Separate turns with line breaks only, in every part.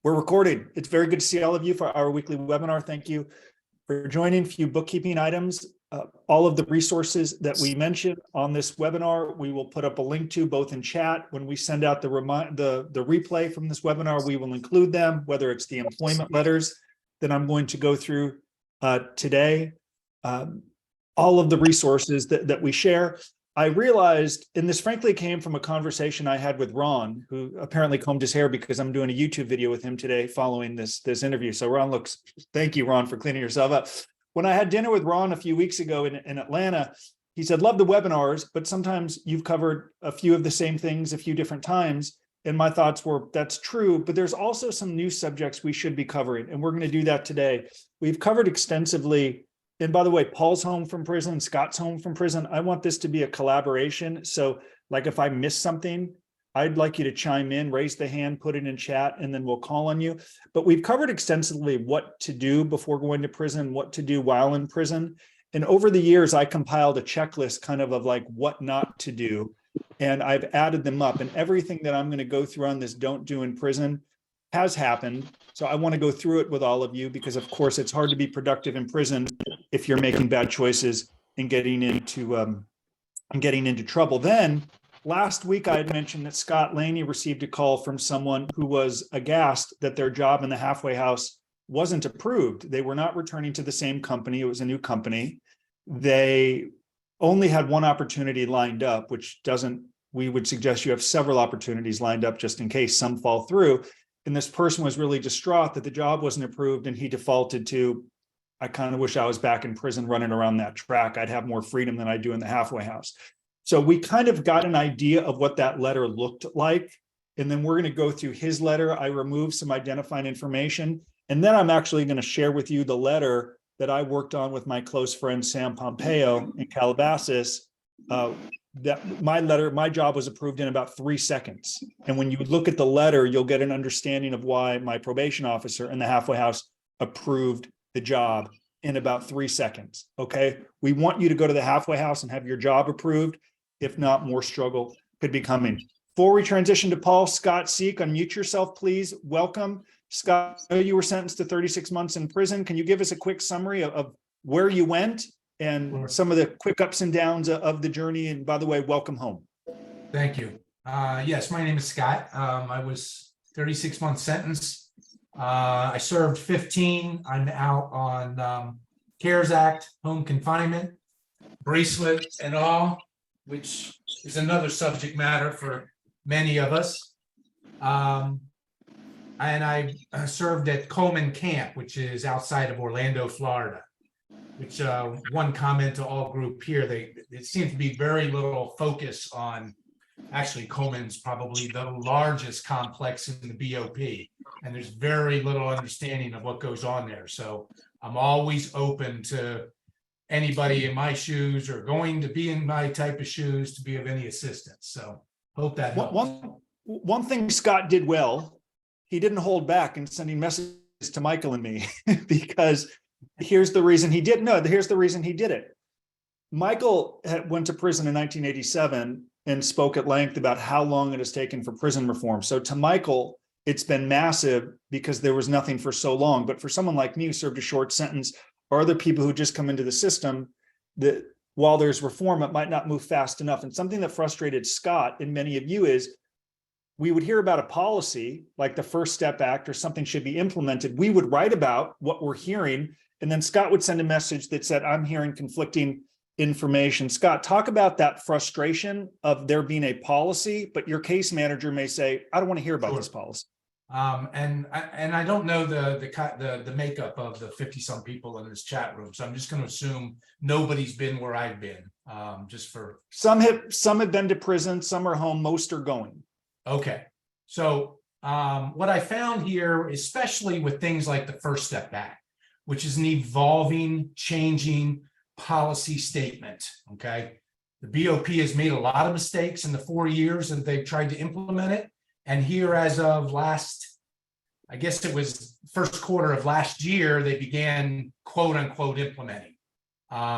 We're recording. It's very good to see all of you for our weekly webinar. Thank you for joining. Few bookkeeping items. All of the resources that we mentioned on this webinar, we will put up a link to both in chat. When we send out the replay from this webinar, we will include them, whether it's the employment letters that I'm going to go through today. All of the resources that we share. I realized, and this frankly came from a conversation I had with Ron, who apparently combed his hair because I'm doing a YouTube video with him today following this interview. So Ron thank you, Ron, for cleaning yourself up. When I had dinner with Ron a few weeks ago in Atlanta, he said, love the webinars, but sometimes you've covered a few of the same things a few different times. And my thoughts were, that's true, but there's also some new subjects we should be covering. And we're going to do that today. We've covered extensively. And by the way, Paul's home from prison, Scott's home from prison. I want this to be a collaboration. So like if I miss something, I'd like you to chime in, raise the hand, put it in chat, and then we'll call on you. But we've covered extensively what to do before going to prison, what to do while in prison. And over the years, I compiled a checklist kind of like what not to do. And I've added them up. And everything that I'm going to go through on this don't do in prison has happened. So I want to go through it with all of you because, of course, it's hard to be productive in prison if you're making bad choices and getting into trouble. Then last week, I had mentioned that Scott Laney received a call from someone who was aghast that their job in the halfway house wasn't approved. They were not returning to the same company. It was a new company. They only had one opportunity lined up, we would suggest you have several opportunities lined up just in case some fall through. And this person was really distraught that the job wasn't approved, and he defaulted to, I kind of wish I was back in prison running around that track. I'd have more freedom than I do in the halfway house. So we kind of got an idea of what that letter looked like. And then we're going to go through his letter. I removed some identifying information. And then I'm actually going to share with you the letter that I worked on with my close friend, Sam Pompeo in Calabasas. That my job was approved in about 3 seconds. And when you look at the letter, you'll get an understanding of why my probation officer in the halfway house approved the job in about 3 seconds. Okay. We want you to go to the halfway house and have your job approved. If not, more struggle could be coming. Before we transition to Paul, Scott Seek, unmute yourself, please. Welcome. Scott, I know you were sentenced to 36 months in prison. Can you give us a quick summary of where you went and some of the quick ups and downs of the journey? And by the way, welcome home.
Thank you. Yes, my name is Scott. I was 36 month sentence. I served 15. I'm out on CARES Act, home confinement, bracelet and all, which is another subject matter for many of us. And I served at Coleman Camp, which is outside of Orlando, Florida. Which one comment to all group here, it seems to be very little focus on, actually Coleman's probably the largest complex in the BOP, and there's very little understanding of what goes on there. So I'm always open to anybody in my shoes or going to be in my type of shoes to be of any assistance. So hope that helps.
One thing Scott did well, he didn't hold back in sending messages to Michael and me because here's the reason he did. Here's the reason he did it. Michael went to prison in 1987 and spoke at length about how long it has taken for prison reform. So to Michael, it's been massive because there was nothing for so long. But for someone like me who served a short sentence, or other people who just come into the system, that while there's reform, it might not move fast enough. And something that frustrated Scott and many of you is we would hear about a policy like the First Step Act or something should be implemented. We would write about what we're hearing. And then Scott would send a message that said, I'm hearing conflicting information. Scott, talk about that frustration of there being a policy, but your case manager may say, I don't want to hear about this policy.
And I don't know the makeup of the 50-some people in this chat room. So I'm just going to assume nobody's been where I've been, just for.
Some have been to prison, some are home, most are going.
Okay. So what I found here, especially with things like the First Step Act, which is an evolving, changing policy statement, okay? The BOP has made a lot of mistakes in the 4 years that they've tried to implement it. And here as of I guess it was first quarter of last year, they began quote unquote implementing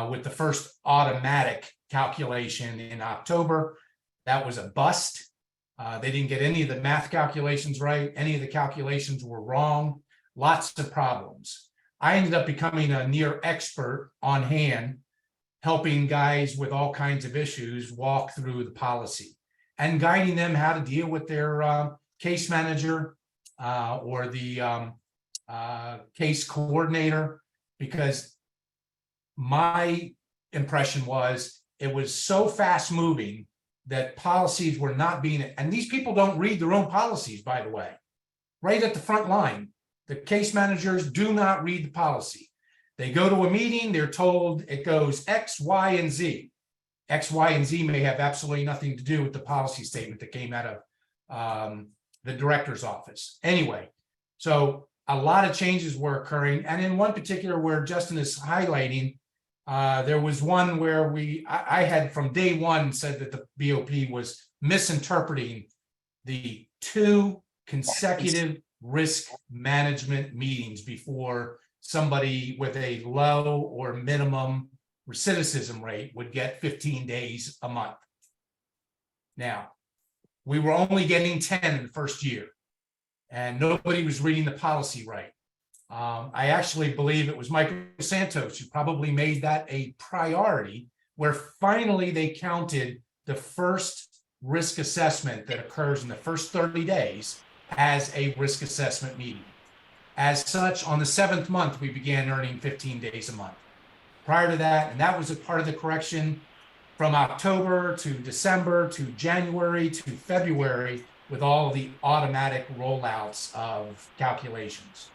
with the first automatic calculation in October. That was a bust. They didn't get any of the math calculations right. Any of the calculations were wrong. Lots of problems. I ended up becoming a near expert on hand, helping guys with all kinds of issues walk through the policy and guiding them how to deal with their case manager or the case coordinator, because my impression was it was so fast moving that policies were not being, and these people don't read their own policies, by the way, right at the front line. The case managers do not read the policy. They go to a meeting, they're told it goes X, Y, and Z. X, Y, and Z may have absolutely nothing to do with the policy statement that came out of the director's office. Anyway, so a lot of changes were occurring. And in one particular where Justin is highlighting, there was one where I had from day one said that the BOP was misinterpreting the 2 consecutive risk management meetings before somebody with a low or minimum recidivism rate would get 15 days a month. Now, we were only getting 10 in the first year, and nobody was reading the policy right. I actually believe it was Michael Santos who probably made that a priority, where finally they counted the first risk assessment that occurs in the first 30 days as a risk assessment meeting. As such, on the 7th month, we began earning 15 days a month. Prior to that, and that was a part of the correction from October to December to January to February, with all of the automatic rollouts of calculations.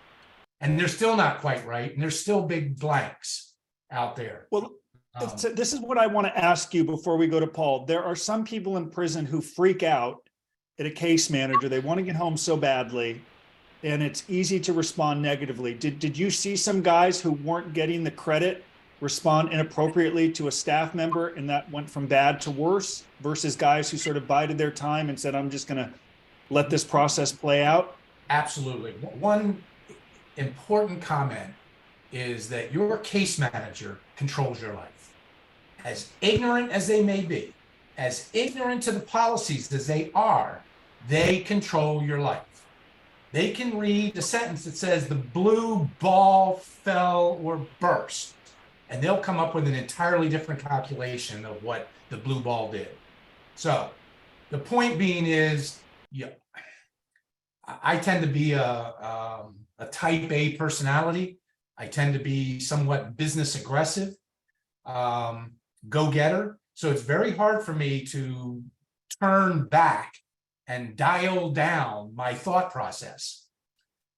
And they're still not quite right, and there's still big blanks out there.
Well, this is what I want to ask you before we go to Paul. There are some people in prison who freak out at a case manager. They want to get home so badly, and it's easy to respond negatively. Did you see some guys who weren't getting the credit respond inappropriately to a staff member, and that went from bad to worse, versus guys who sort of bided their time and said, I'm just going to let this process play out?
Absolutely. One important comment is that your case manager controls your life. As ignorant as they may be, as ignorant to the policies as they are, they control your life. They can read the sentence that says the blue ball fell or burst, and they'll come up with an entirely different calculation of what the blue ball did. So the point being is, yeah, I tend to be a type A personality. I tend to be somewhat business aggressive, go-getter. So it's very hard for me to turn back and dial down my thought process.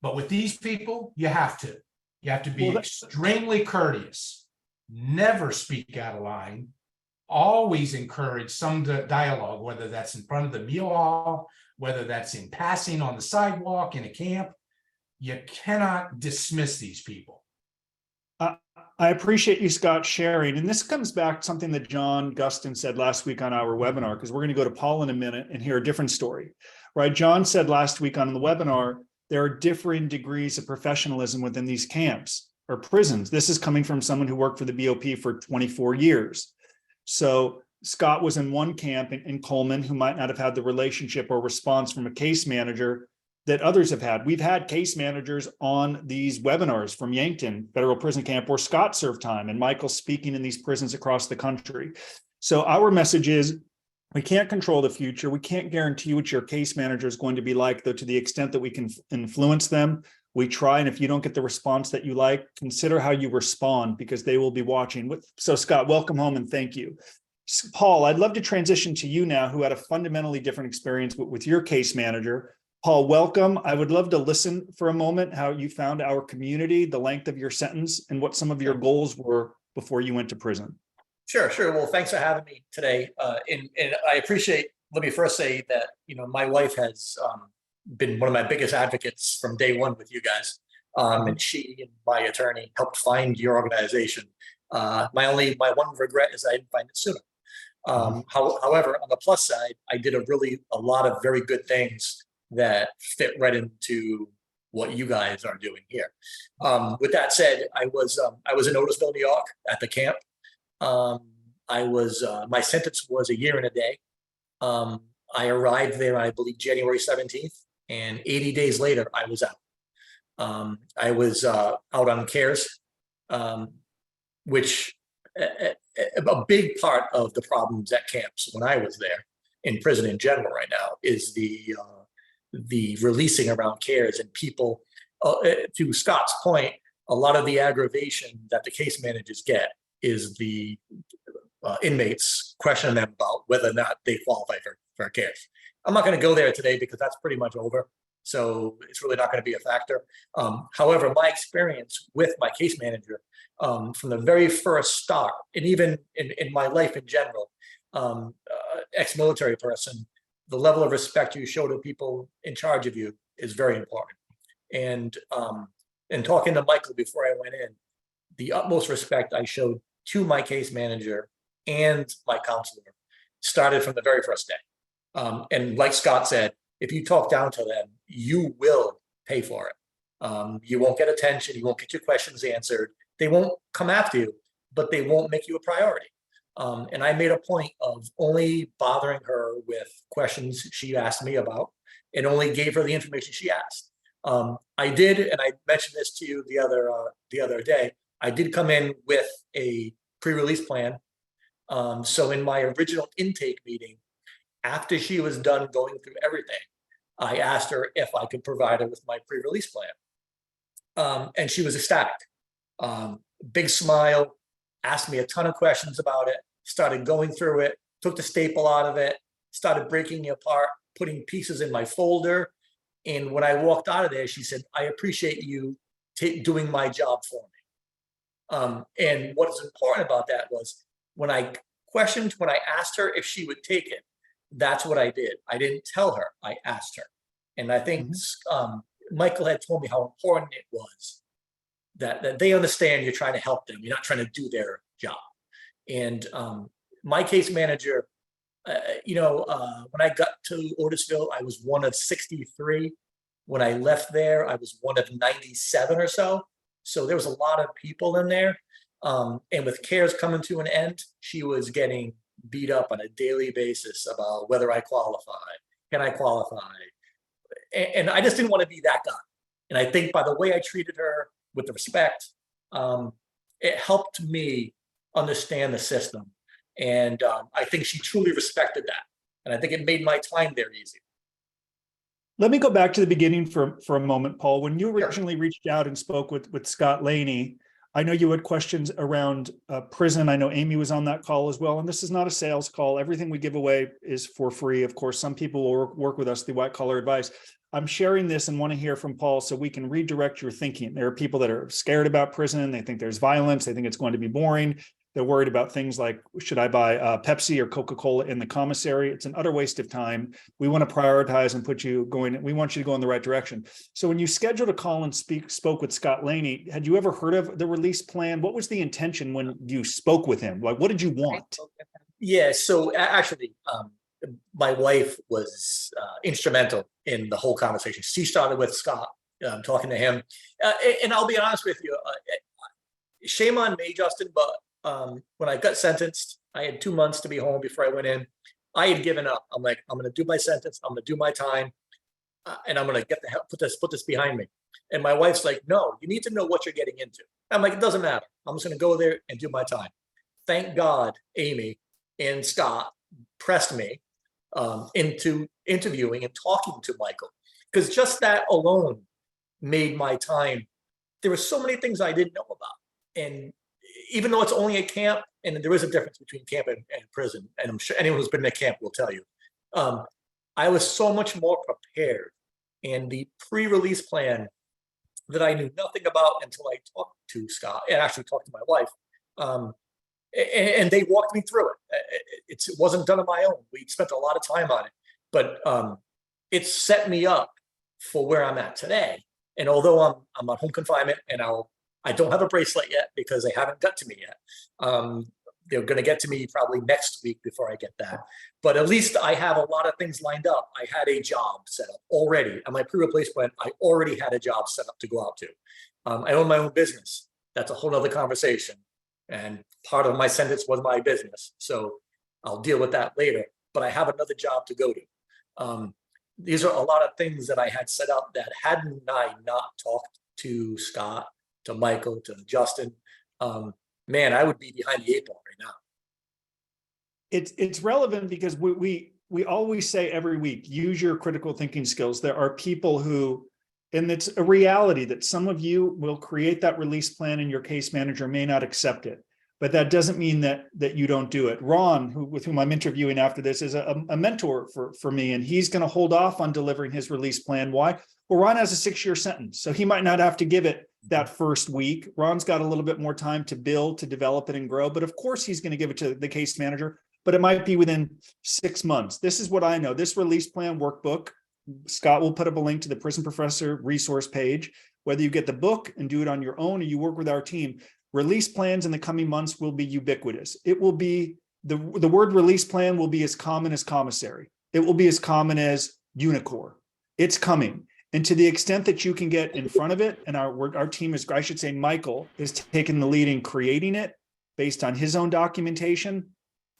But with these people, you have to. You have to be extremely courteous, never speak out of line, always encourage some dialogue, whether that's in front of the meal hall, whether that's in passing on the sidewalk in a camp. You cannot dismiss these people.
I appreciate you, Scott, sharing. And this comes back to something that John Gustin said last week on our webinar, because we're going to go to Paul in a minute and hear a different story, right? John said last week on the webinar, there are differing degrees of professionalism within these camps or prisons. This is coming from someone who worked for the BOP for 24 years. So Scott was in one camp in Coleman who might not have had the relationship or response from a case manager that others have had. We've had case managers on these webinars from Yankton Federal Prison Camp where Scott served time and Michael speaking in these prisons across the country. So our message is, we can't control the future. We can't guarantee what your case manager is going to be like, though to the extent that we can influence them, we try. And if you don't get the response that you like, consider how you respond, because they will be watching. So Scott, welcome home and thank you. Paul, I'd love to transition to you now, who had a fundamentally different experience with your case manager. Paul, welcome. I would love to listen for a moment how you found our community, the length of your sentence, and what some of your goals were before you went to prison.
Sure. Well, thanks for having me today. And I appreciate, let me first say that, my wife has been one of my biggest advocates from day one with you guys. And she and my attorney helped find your organization. My one regret is I didn't find it sooner. However, on the plus side, I did a lot of very good things that fit right into what you guys are doing here. With that said, I was in Otisville, New York at the camp. My sentence was 1 year and a day. I arrived there, I believe, January 17th, and 80 days later, I was out. I was out on CARES, which a big part of the problems at camps when I was there, in prison in general right now, is the releasing around CARES, and people, to Scott's point, a lot of the aggravation that the case managers get is the inmates questioning them about whether or not they qualify for CARES. I'm not going to go there today because that's pretty much over. So it's really not going to be a factor. However, my experience with my case manager from the very first start, and even in my life in general, ex-military person, the level of respect you show to people in charge of you is very important. And talking to Michael before I went in, the utmost respect I showed to my case manager and my counselor started from the very first day. And like Scott said, if you talk down to them, you will pay for it. You won't get attention. You won't get your questions answered. They won't come after you, but they won't make you a priority. And I made a point of only bothering her with questions she asked me about, and only gave her the information she asked. I did, and I mentioned this to you the other day, I did come in with a pre-release plan. So in my original intake meeting, after she was done going through everything, I asked her if I could provide her with my pre-release plan. And she was ecstatic. Big smile, asked me a ton of questions about it, started going through it, took the staple out of it, started breaking it apart, putting pieces in my folder. And when I walked out of there, she said, "I appreciate you doing my job for me." And what is important about that was when I asked her if she would take it, that's what I did. I didn't tell her, I asked her. And I think Michael had told me how important it was that they understand you're trying to help them. You're not trying to do their job. And my case manager, when I got to Otisville, I was one of 63. When I left there, I was one of 97 or so. So there was a lot of people in there. And with CARES coming to an end, she was getting beat up on a daily basis about whether I qualify, can I qualify? And I just didn't want to be that guy. And I think by the way I treated her with the respect, it helped me understand the system. And I think she truly respected that. And I think it made my time there easy.
Let me go back to the beginning for a moment, Paul. When you originally reached out and spoke with Scott Laney, I know you had questions around prison. I know Amy was on that call as well. And this is not a sales call. Everything we give away is for free. Of course, some people will work with us, the white collar advice. I'm sharing this and want to hear from Paul so we can redirect your thinking. There are people that are scared about prison. They think there's violence. They think it's going to be boring. They're worried about things like, should I buy Pepsi or Coca-Cola in the commissary? It's an utter waste of time. We want to prioritize and we want you to go in the right direction. So when you scheduled a call and spoke with Scott Laney, had you ever heard of the release plan? What was the intention when you spoke with him? Like, what did you want?
Yeah, so actually, my wife was instrumental in the whole conversation. She started with Scott, talking to him. And I'll be honest with you, shame on me, Justin, but when I got sentenced, I had 2 months to be home before I went in. I had given up. I'm like, I'm going to do my sentence. I'm going to do my time, and I'm going to get the hell, put this behind me. And my wife's like, no, you need to know what you're getting into. I'm like, it doesn't matter. I'm just going to go there and do my time. Thank God, Amy and Scott pressed me into interviewing and talking to Michael, because just that alone made my time. There were so many things I didn't know about, and even though it's only a camp, and there is a difference between camp and prison, and I'm sure anyone who's been in a camp will tell you, I was so much more prepared. And the pre-release plan that I knew nothing about until I talked to Scott and actually talked to my wife, and they walked me through it. It wasn't done on my own. We spent a lot of time on it, but it set me up for where I'm at today. And although I'm on home confinement and I don't have a bracelet yet because they haven't got to me yet. They're going to get to me probably next week before I get that. But at least I have a lot of things lined up. I had a job set up already. On my pre-release plan, I already had a job set up to go out to. I own my own business. That's a whole nother conversation. And part of my sentence was my business. So I'll deal with that later. But I have another job to go to. These are a lot of things that I had set up that hadn't I not talked to Scott, to Michael, to Justin, man, I would be behind the 8 ball right now.
It's relevant because we always say every week, use your critical thinking skills. There are people who, and it's a reality that some of you will create that release plan and your case manager may not accept it, but that doesn't mean that you don't do it. Ron, with whom I'm interviewing after this, is a mentor for me, and he's going to hold off on delivering his release plan. Why? Well, Ron has a 6-year sentence, so he might not have to give it that first week. Ron's got a little bit more time to build, to develop it and grow, but of course he's going to give it to the case manager, but it might be within 6 months. This is what I know. This release plan workbook, Scott will put up a link to the Prison Professor resource page. Whether you get the book and do it on your own or you work with our team, release plans in the coming months will be ubiquitous. It will be, the word release plan will be as common as commissary. It will be as common as Unicor. It's coming. And to the extent that you can get in front of it, and our team is, I should say, Michael is taking the lead in creating it based on his own documentation,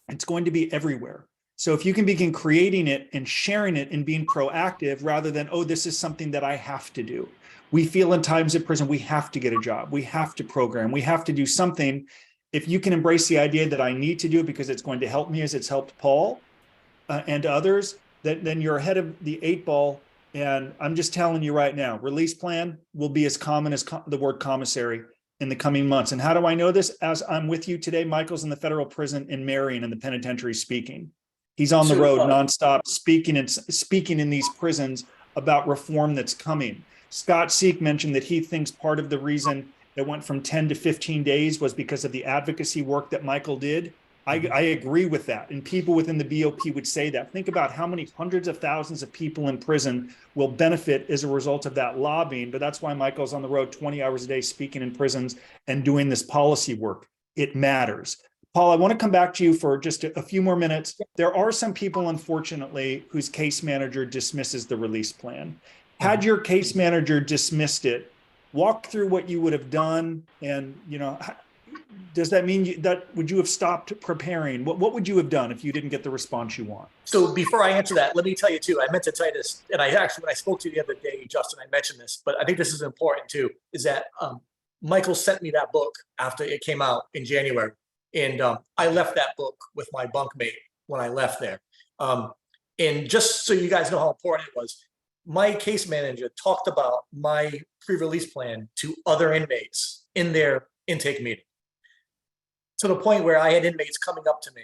it's going to be everywhere. So if you can begin creating it and sharing it and being proactive rather than, oh, this is something that I have to do. We feel in times at prison, we have to get a job. We have to program. We have to do something. If you can embrace the idea that I need to do it because it's going to help me as it's helped Paul and others, then you're ahead of the 8 ball. And I'm just telling you right now, release plan will be as common as the word commissary in the coming months. And how do I know this? As I'm with you today, Michael's in the federal prison in Marion in the penitentiary speaking. He's on the road nonstop speaking in these prisons about reform that's coming. Scott Seek mentioned that he thinks part of the reason it went from 10 to 15 days was because of the advocacy work that Michael did. I agree with that. And people within the BOP would say that. Think about how many hundreds of thousands of people in prison will benefit as a result of that lobbying. But that's why Michael's on the road 20 hours a day speaking in prisons and doing this policy work. It matters. Paul, I want to come back to you for just a few more minutes. There are some people, unfortunately, whose case manager dismisses the release plan. Had your case manager dismissed it, walk through what you would have done, and does that mean would you have stopped preparing? What would you have done if you didn't get the response you want?
So before I answer that, let me tell you too, I meant to tell you this, and I actually, when I spoke to you the other day, Justin, I mentioned this, but I think this is important too, is that Michael sent me that book after it came out in January. And I left that book with my bunkmate when I left there. And just so you guys know how important it was, my case manager talked about my pre-release plan to other inmates in their intake meeting, to the point where I had inmates coming up to me,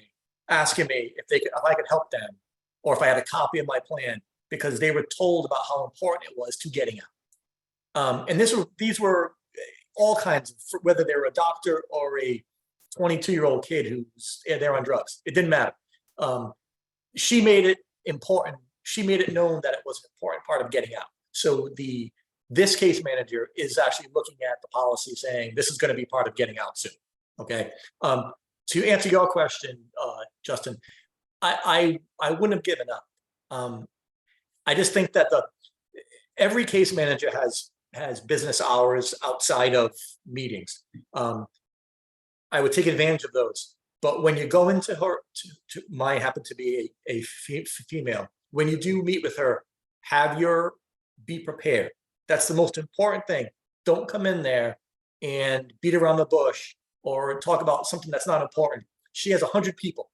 asking me if I could help them, or if I had a copy of my plan, because they were told about how important it was to getting out. And these were all kinds of, whether they were a doctor or a 22-year-old kid who's there on drugs. It didn't matter. She made it important. She made it known that it was an important part of getting out. So this case manager is actually looking at the policy saying, this is going to be part of getting out soon. Okay. To answer your question, Justin, I wouldn't have given up. I just think that every case manager has business hours outside of meetings. I would take advantage of those. But when you go into her, mine happened to be a female, when you do meet with her, be prepared. That's the most important thing. Don't come in there and beat around the bush or talk about something that's not important. She has 100 people,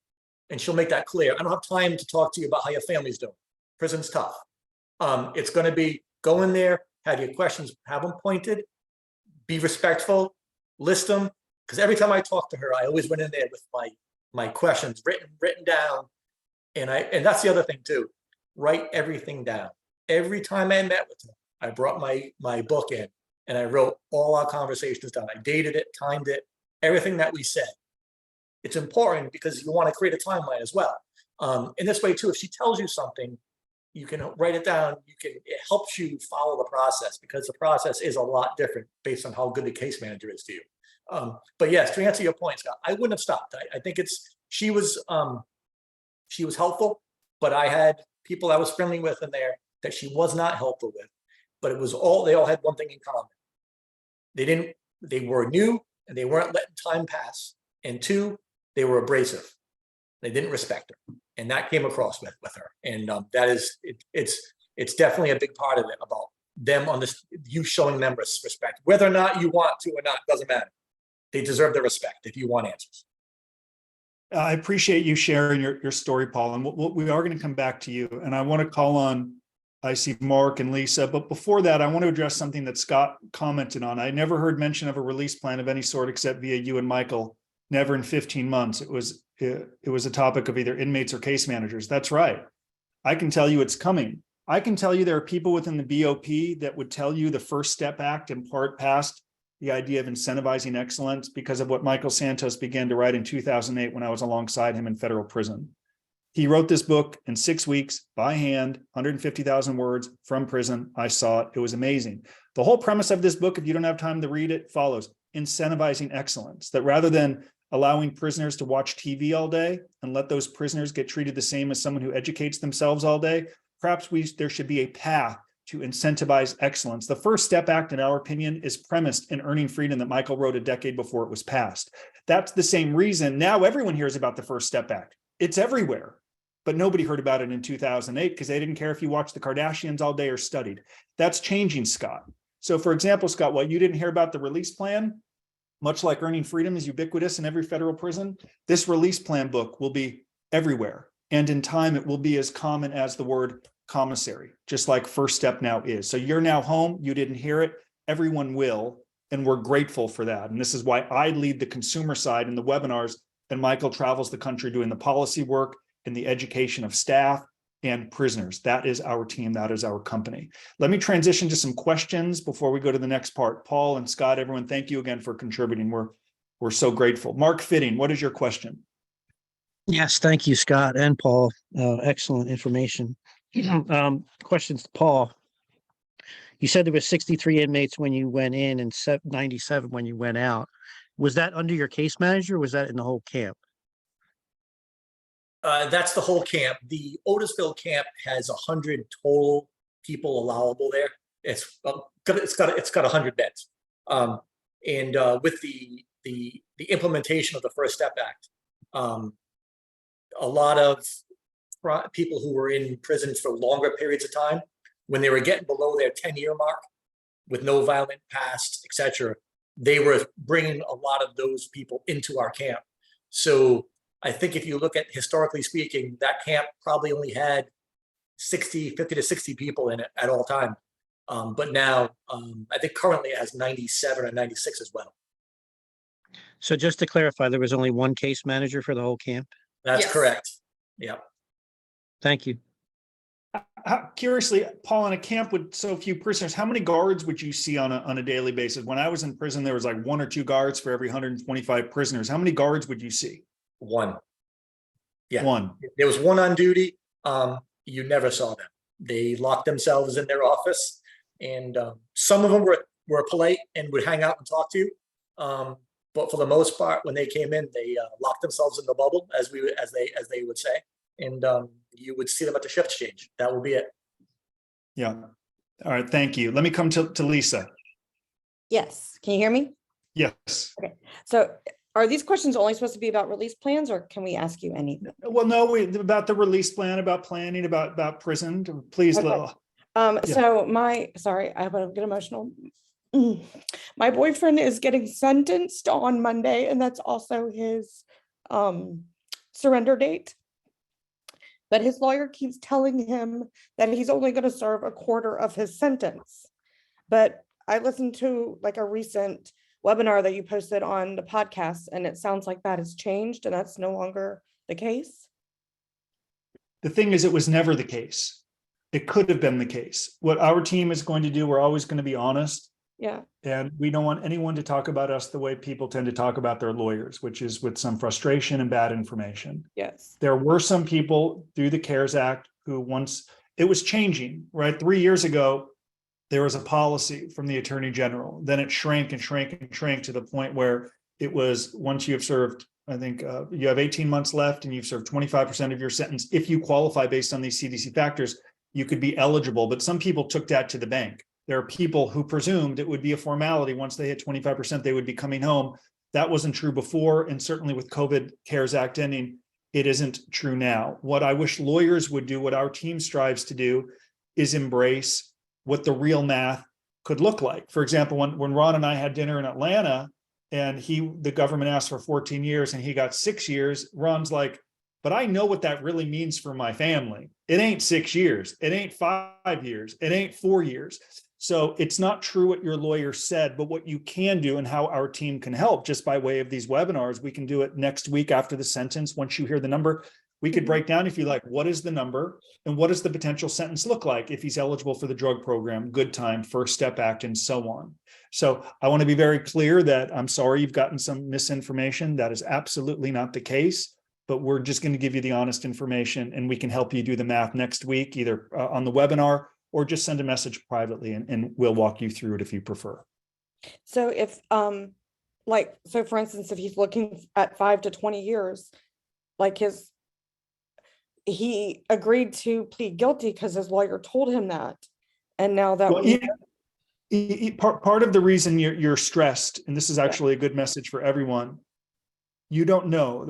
and she'll make that clear. I don't have time to talk to you about how your family's doing. Prison's tough. It's going to be, go in there, have your questions, have them pointed, be respectful, list them. Because every time I talked to her, I always went in there with my questions written down. And that's the other thing too. Write everything down. Every time I met with her, I brought my book in and I wrote all our conversations down. I dated it, timed it, everything that we said. It's important because you want to create a timeline as well. In this way too, if she tells you something, you can write it down. It helps you follow the process, because the process is a lot different based on how good the case manager is to you. But yes, to answer your point, Scott, I wouldn't have stopped. I think she was helpful, but I had people I was friendly with in there that she was not helpful with. But they all had one thing in common. They were new and they weren't letting time pass. And 2, they were abrasive. They didn't respect her. And that came across with her. And that is, it's definitely a big part of it about them on this, you showing them respect, whether or not you want to or not, doesn't matter. They deserve the respect if you want answers.
I appreciate you sharing your story, Paul, and we are going to come back to you. And I want to call on, I see Mark and Lisa, but before that, I want to address something that Scott commented on. I never heard mention of a release plan of any sort except via you and Michael. Never in 15 months. It was a topic of either inmates or case managers. That's right. I can tell you it's coming. I can tell you there are people within the BOP that would tell you the First Step Act in part passed the idea of incentivizing excellence because of what Michael Santos began to write in 2008 when I was alongside him in federal prison. He wrote this book in 6 weeks by hand, 150,000 words from prison. I saw it. It was amazing. The whole premise of this book, if you don't have time to read it, follows incentivizing excellence, that rather than allowing prisoners to watch TV all day and let those prisoners get treated the same as someone who educates themselves all day, perhaps there should be a path to incentivize excellence. The First Step Act, in our opinion, is premised in Earning Freedom that Michael wrote a decade before it was passed. That's the same reason now everyone hears about the First Step Act. It's everywhere, but nobody heard about it in 2008 because they didn't care if you watched the Kardashians all day or studied. That's changing, Scott. So for example, Scott, what you didn't hear about the release plan, much like Earning Freedom is ubiquitous in every federal prison, this release plan book will be everywhere. And in time, it will be as common as the word commissary, just like First Step now is. So you're now home, you didn't hear it, everyone will, and we're grateful for that. And this is why I lead the consumer side in the webinars, and Michael travels the country doing the policy work and the education of staff and prisoners. That is our team, that is our company. Let me transition to some questions before we go to the next part. Paul and Scott, everyone, thank you again for contributing. We're so grateful. Mark Fitting, what is your question?
Yes, thank you, Scott and Paul. Excellent information. Questions to Paul. You said there were 63 inmates when you went in and 97 when you went out. Was that under your case manager or was that in the whole camp?
That's the whole camp. The Otisville camp has 100 total people allowable there. It's got 100 beds. With the implementation of the First Step Act, a lot of people who were in prison for longer periods of time, when they were getting below their 10-year mark with no violent past, etc., they were bringing a lot of those people into our camp. So I think if you look at historically speaking, that camp probably only had 50 to 60 people in it at all time. But now I think currently it has 97 or 96 as well.
So just to clarify, there was only one case manager for the whole camp?
That's
Yes.
correct. Yeah.
Thank you.
Curiously, Paul, in a camp with so few prisoners, how many guards would you see on a daily basis? When I was in prison, there was like 1 or 2 guards for every 125 prisoners. How many guards would you see?
One. Yeah.
One.
There was one on duty. You never saw them. They locked themselves in their office, and some of them were polite and would hang out and talk to you. But for the most part, when they came in, they locked themselves in the bubble, as they would say, and you would see them at the shift change. That would be it.
Yeah. All right. Thank you. Let me come to Lisa.
Yes. Can you hear me?
Yes.
So are these questions only supposed to be about release plans, or can we ask you anything?
Well, no, about the release plan, about planning, about prison. Please.
Okay.
Yeah.
So sorry, I would get emotional. My boyfriend is getting sentenced on Monday, and that's also his surrender date. But his lawyer keeps telling him that he's only going to serve a quarter of his sentence. But I listened to like a recent webinar that you posted on the podcast, and it sounds like that has changed and that's no longer the case.
The thing is, it was never the case. It could have been the case. What our team is going to do, we're always going to be honest.
Yeah.
And we don't want anyone to talk about us the way people tend to talk about their lawyers, which is with some frustration and bad information.
Yes.
There were some people through the CARES Act who once it was changing, right? 3 years ago, there was a policy from the Attorney General. Then it shrank and shrank and shrank to the point where it was once you have served, I think you have 18 months left and you've served 25% of your sentence. If you qualify based on these CDC factors, you could be eligible. But some people took that to the bank. There are people who presumed it would be a formality. Once they hit 25%, they would be coming home. That wasn't true before. And certainly with COVID CARES Act ending, it isn't true now. What I wish lawyers would do, what our team strives to do, is embrace what the real math could look like. For example, when Ron and I had dinner in Atlanta and the government asked for 14 years and he got 6 years, Ron's like, but I know what that really means for my family. It ain't 6 years. It ain't 5 years. It ain't 4 years. So it's not true what your lawyer said, but what you can do and how our team can help just by way of these webinars, we can do it next week after the sentence. Once you hear the number, we could break down, if you like, what is the number and what does the potential sentence look like if he's eligible for the drug program, good time, First Step Act, and so on. So I want to be very clear that I'm sorry you've gotten some misinformation. That is absolutely not the case, but we're just going to give you the honest information and we can help you do the math next week, either on the webinar or just send a message privately and we'll walk you through it if you prefer.
So if, so for instance, if he's looking at 5 to 20 years, like he agreed to plead guilty because his lawyer told him that. And now that
part of the reason you're stressed, and this is actually a good message for everyone, you don't know,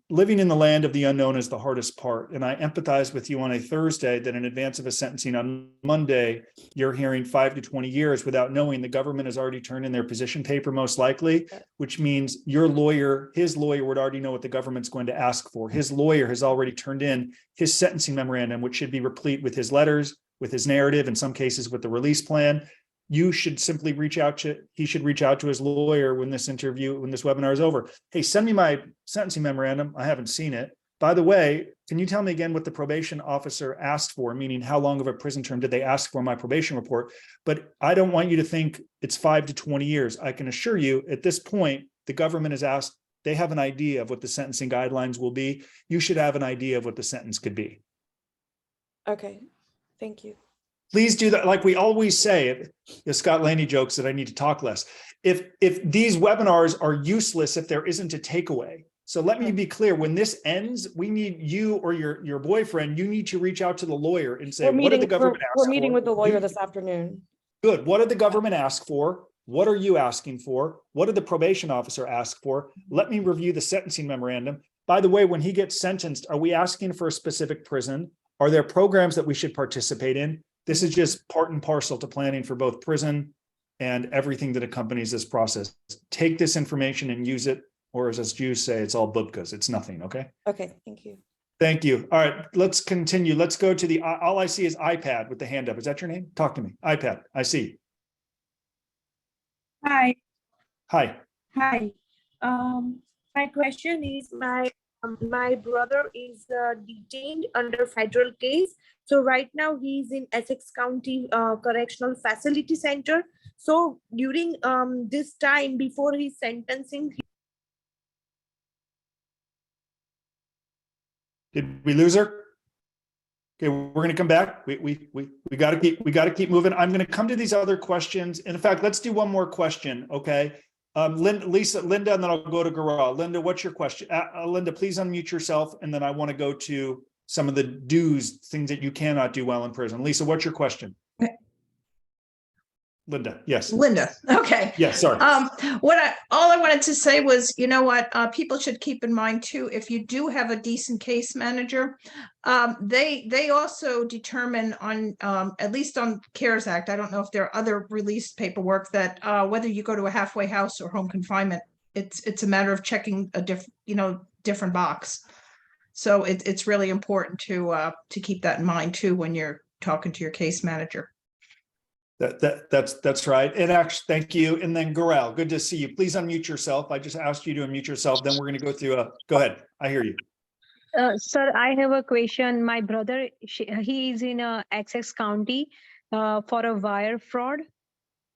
living in the land of the unknown is the hardest part. And I empathize with you on a Thursday that in advance of a sentencing on Monday, you're hearing 5 to 20 years without knowing the government has already turned in their position paper, most likely, which means your lawyer, his lawyer would already know what the government's going to ask for. His lawyer has already turned in his sentencing memorandum, which should be replete with his letters, with his narrative, in some cases with the release plan. You should simply he should reach out to his lawyer when this webinar is over. Hey, send me my sentencing memorandum. I haven't seen it. By the way, can you tell me again what the probation officer asked for? Meaning, how long of a prison term did they ask for in my probation report? But I don't want you to think it's 5 to 20 years. I can assure you at this point, the government has asked, they have an idea of what the sentencing guidelines will be. You should have an idea of what the sentence could be.
Okay, thank you.
Please do that. Like we always say, Scott Laney jokes that I need to talk less. If these webinars are useless, if there isn't a takeaway. So let me be clear, when this ends, we need you or your boyfriend, you need to reach out to the lawyer and say, what did the government ask for?
We're meeting with the lawyer this afternoon.
Good. What did the government ask for? What are you asking for? What did the probation officer ask for? Let me review the sentencing memorandum. By the way, when he gets sentenced, are we asking for a specific prison? Are there programs that we should participate in? This is just part and parcel to planning for both prison and everything that accompanies this process. Take this information and use it, or as us Jews say, it's all bubkas. It's nothing, okay?
Okay, thank you.
Thank you. All right, let's continue. Let's go to all I see is iPad with the hand up. Is that your name? Talk to me. iPad, I see.
Hi.
Hi.
Hi. My question is my brother is detained under federal case. So right now he's in Essex County Correctional Facility Center. So during this time before his sentencing,
Did we lose her? Okay, we're going to come back. We got to keep moving. I'm going to come to these other questions. And in fact, let's do one more question. Okay. Linda, and then I'll go to Garal. Linda, what's your question? Linda, please unmute yourself. And then I want to go to some of the do's, things that you cannot do while in prison. Lisa, what's your question? Linda, yes.
Linda, okay.
Yes, sorry.
All I wanted to say was, you know what, people should keep in mind too, if you do have a decent case manager, they also determine on, at least on CARES Act, I don't know if there are other release paperwork that whether you go to a halfway house or home confinement, it's a matter of checking a different box. So it's really important to keep that in mind too when you're talking to your case manager.
That's right. And actually, thank you. And then Garal, good to see you. Please unmute yourself. I just asked you to unmute yourself. Then we're going to go through go ahead. I hear you.
Sir, I have a question. My brother, he is in Essex County for a wire fraud.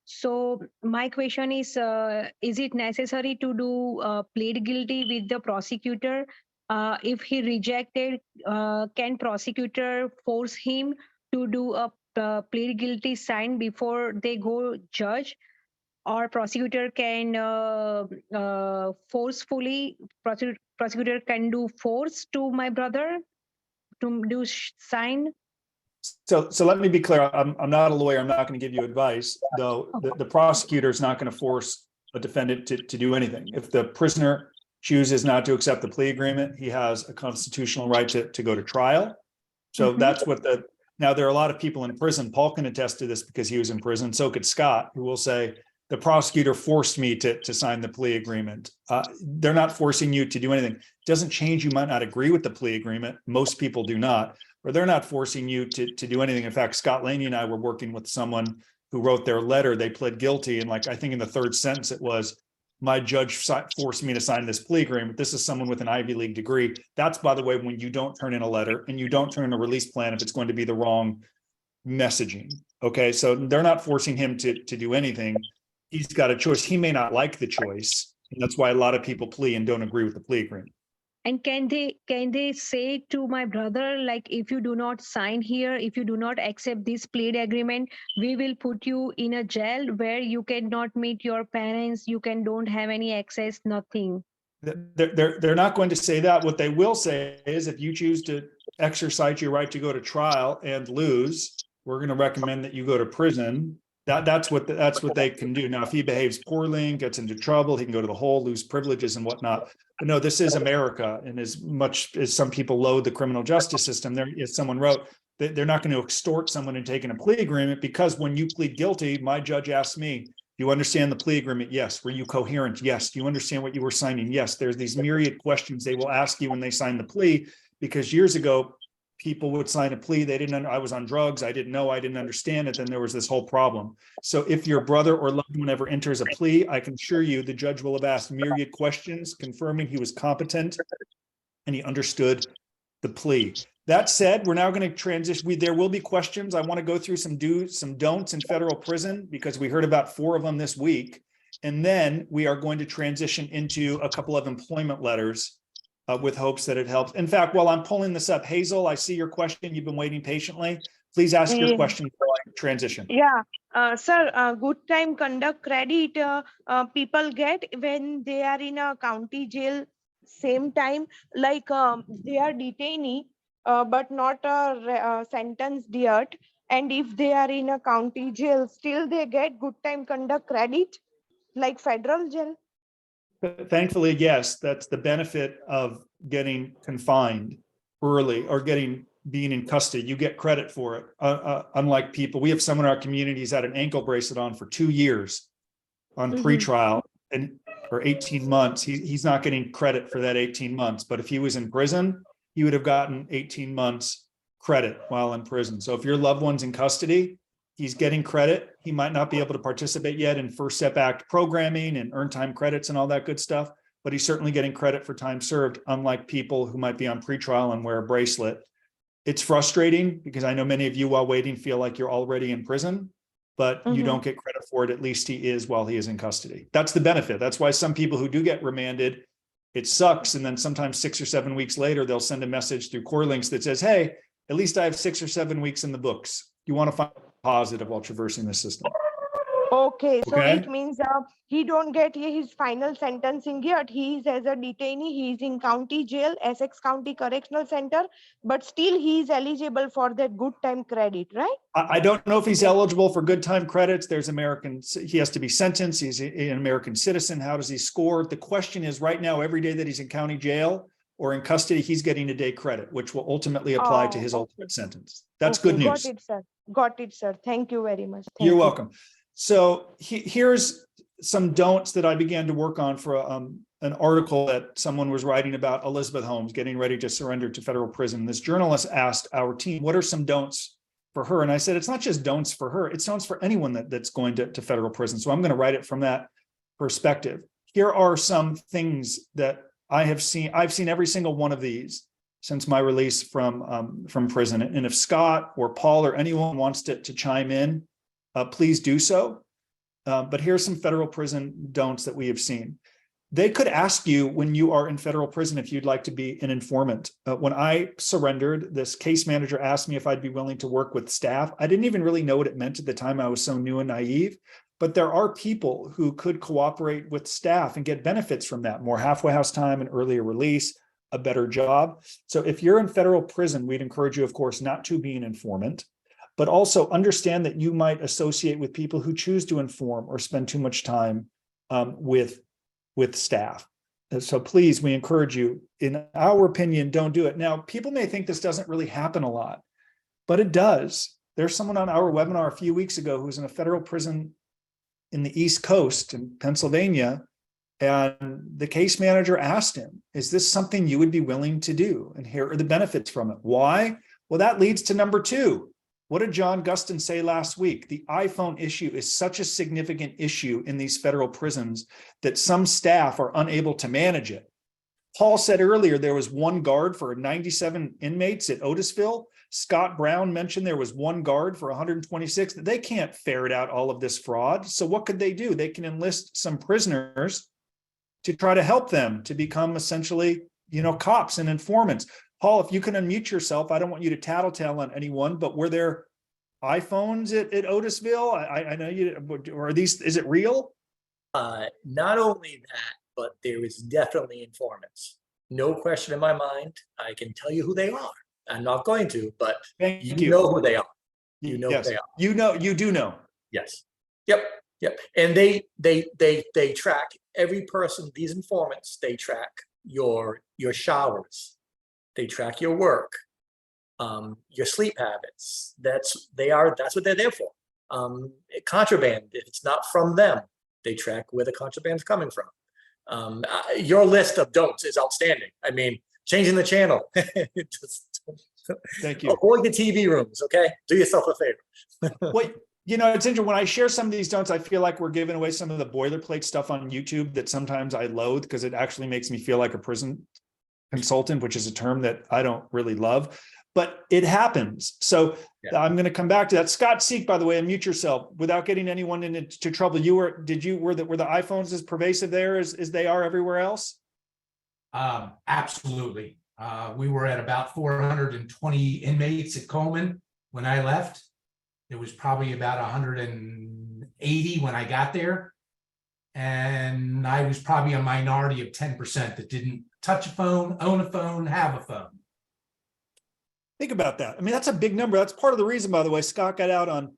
So my question is it necessary to do plead guilty with the prosecutor? If he rejected, can prosecutor force him to do a plead guilty sign before they go judge, or prosecutor can prosecutor can do force to my brother to do sign?
So let me be clear. I'm not a lawyer. I'm not going to give you advice, though. The prosecutor is not going to force a defendant to do anything. If the prisoner chooses not to accept the plea agreement, he has a constitutional right to go to trial. So that's what now there are a lot of people in prison. Paul can attest to this because he was in prison. So could Scott, who will say, the prosecutor forced me to sign the plea agreement. They're not forcing you to do anything. It doesn't change. You might not agree with the plea agreement. Most people do not, or they're not forcing you to do anything. In fact, Scott Laney and I were working with someone who wrote their letter. They pled guilty. And like, I think in the third sentence, it was, my judge forced me to sign this plea agreement. This is someone with an Ivy League degree. That's, by the way, when you don't turn in a letter and you don't turn in a release plan if it's going to be the wrong messaging. Okay, so they're not forcing him to do anything. He's got a choice. He may not like the choice. And that's why a lot of people plea and don't agree with the plea agreement.
And can they say to my brother, like, if you do not sign here, if you do not accept this plea agreement, we will put you in a jail where you cannot meet your parents, you don't have any access, nothing.
They're not going to say that. What they will say is, if you choose to exercise your right to go to trial and lose, we're going to recommend that you go to prison. That's what they can do. Now, if he behaves poorly and gets into trouble, he can go to the hole, lose privileges and whatnot. But no, this is America. And as much as some people loathe the criminal justice system, there, as someone wrote, they're not going to extort someone into taking a plea agreement, because when you plead guilty, my judge asked me, do you understand the plea agreement? Yes. Were you coherent? Yes. Do you understand what you were signing? Yes. There's these myriad questions they will ask you when they sign the plea, because years ago, people would sign a plea. They didn't, I was on drugs. I didn't know, I didn't understand it. Then there was this whole problem. So if your brother or loved one ever enters a plea, I can assure you the judge will have asked myriad questions confirming he was competent and he understood the plea. That said, we're now going to transition. There will be questions. I want to go through some do's, some don'ts in federal prison, because we heard about 4 of them this week. And then we are going to transition into a couple of employment letters with hopes that it helps. In fact, while I'm pulling this up, Hazel, I see your question. You've been waiting patiently. Please ask your question before I transition.
Yeah, sir, good time conduct credit people get when they are in a county jail same time, like they are detainee, but not sentenced yet. And if they are in a county jail, still they get good time conduct credit, like federal jail.
Thankfully, yes, that's the benefit of getting confined early or being in custody. You get credit for it. Unlike people, we have someone in our community who's had an ankle bracelet on for 2 years on pretrial and for 18 months. He's not getting credit for that 18 months. But if he was in prison, he would have gotten 18 months credit while in prison. So if your loved one's in custody, he's getting credit. He might not be able to participate yet in First Step Act programming and earn time credits and all that good stuff, but he's certainly getting credit for time served, unlike people who might be on pretrial and wear a bracelet. It's frustrating because I know many of you, while waiting, feel like you're already in prison, but you don't get credit for it. At least he is while he is in custody. That's the benefit. That's why some people who do get remanded, it sucks. And then sometimes 6 or 7 weeks later, they'll send a message through Core Links that says, hey, at least I have 6 or 7 weeks in the books. You want to find positive while traversing the system.
Okay, so
Okay.
it means he don't get his final sentencing yet. He is as a detainee. He is in county jail, Essex County Correctional Center, but still he is eligible for that good time credit, right?
I don't know if he's eligible for good time credits. There's he has to be sentenced. He's an American citizen. How does he score? The question is, right now, every day that he's in county jail or in custody, he's getting a day credit, which will ultimately apply to his ultimate sentence. That's good news.
Got it, sir. Got it, sir. Thank you very much.
You're welcome. So here's some don'ts that I began to work on for an article that someone was writing about Elizabeth Holmes getting ready to surrender to federal prison. This journalist asked our team, what are some don'ts for her? And I said, it's not just don'ts for her, it's don'ts for anyone that's going to federal prison. So I'm going to write it from that perspective. Here are some things that I have seen. I've seen every single one of these since my release from prison. And if Scott or Paul or anyone wants to chime in, please do so. But here's some federal prison don'ts that we have seen. They could ask you when you are in federal prison if you'd like to be an informant. When I surrendered, this case manager asked me if I'd be willing to work with staff. I didn't even really know what it meant at the time. I was so new and naive. But there are people who could cooperate with staff and get benefits from that. More halfway house time, an earlier release, a better job. So if you're in federal prison, we'd encourage you, of course, not to be an informant, but also understand that you might associate with people who choose to inform or spend too much time with staff. So please, we encourage you, in our opinion, don't do it. Now, people may think this doesn't really happen a lot, but it does. There's someone on our webinar a few weeks ago who's in a federal prison in the East Coast in Pennsylvania. And the case manager asked him, is this something you would be willing to do? And here are the benefits from it. Why? Well, that leads to number two. What did John Gustin say last week? The iPhone issue is such a significant issue in these federal prisons that some staff are unable to manage it. Paul said earlier there was one guard for 97 inmates at Otisville. Scott Brown mentioned there was one guard for 126. They can't ferret out all of this fraud. So what could they do? They can enlist some prisoners to try to help them to become essentially, cops and informants. Paul, if you can unmute yourself, I don't want you to tattletale on anyone, but were there iPhones at Otisville? I know you, or are these, is it real?
Not only that, but there is definitely informants. No question in my mind. I can tell you who they are. I'm not going to, but you know who they are. You know who they are.
You do know.
Yes. Yep. And they track every person, these informants, they track your showers. They track your work, your sleep habits. That's what they're there for. Contraband, if it's not from them, they track where the contraband's coming from. Your list of don'ts is outstanding. I mean, changing the channel.
Thank you.
Avoid the TV rooms, okay? Do yourself a favor.
Wait, it's interesting. When I share some of these don'ts, I feel like we're giving away some of the boilerplate stuff on YouTube that sometimes I loathe because it actually makes me feel like a prison consultant, which is a term that I don't really love, but it happens. So yeah. I'm going to come back to that. Scott Seek, by the way, unmute yourself without getting anyone into trouble. Were the iPhones as pervasive there as they are everywhere else?
Absolutely. We were at about 420 inmates at Coleman when I left. It was probably about 180 when I got there. And I was probably a minority of 10% that didn't touch a phone, own a phone, have a phone.
Think about that. I mean, that's a big number. That's part of the reason, by the way, Scott got out on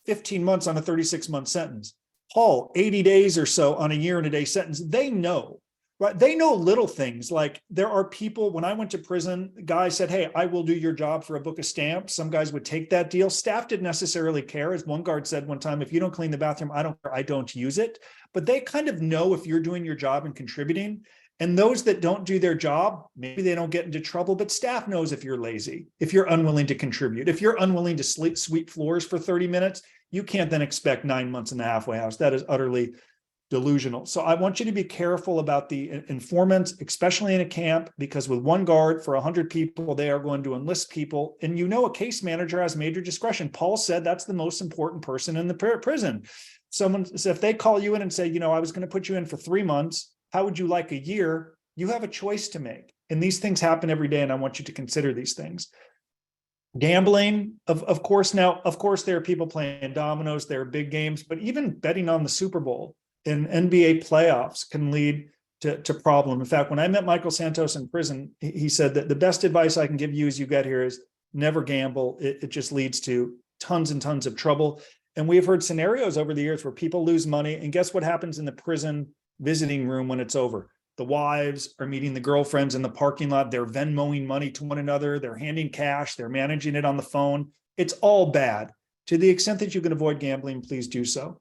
15 months on a 36-month sentence. Paul, 80 days or so on a year and a day sentence. They know, right? They know little things like there are people, when I went to prison, the guy said, hey, I will do your job for a book of stamps. Some guys would take that deal. Staff didn't necessarily care. As one guard said one time, if you don't clean the bathroom, I don't care. I don't use it. But they kind of know if you're doing your job and contributing. And those that don't do their job, maybe they don't get into trouble, but staff knows if you're lazy, if you're unwilling to contribute, if you're unwilling to sweep floors for 30 minutes, you can't then expect 9 months in the halfway house. That is utterly delusional. So I want you to be careful about the informants, especially in a camp, because with one guard for 100 people, they are going to enlist people. And a case manager has major discretion. Paul said that's the most important person in the prison. Someone said, if they call you in and say, I was going to put you in for 3 months, how would you like a year? You have a choice to make. And these things happen every day. And I want you to consider these things. Gambling, of course, there are people playing dominoes, there are big games, but even betting on the Super Bowl and NBA playoffs can lead to problem. In fact, when I met Michael Santos in prison, he said that the best advice I can give you as you get here is never gamble. It just leads to tons and tons of trouble. And we've heard scenarios over the years where people lose money. And guess what happens in the prison visiting room when it's over? The wives are meeting the girlfriends in the parking lot. They're Venmoing money to one another. They're handing cash. They're managing it on the phone. It's all bad. To the extent that you can avoid gambling, please do so.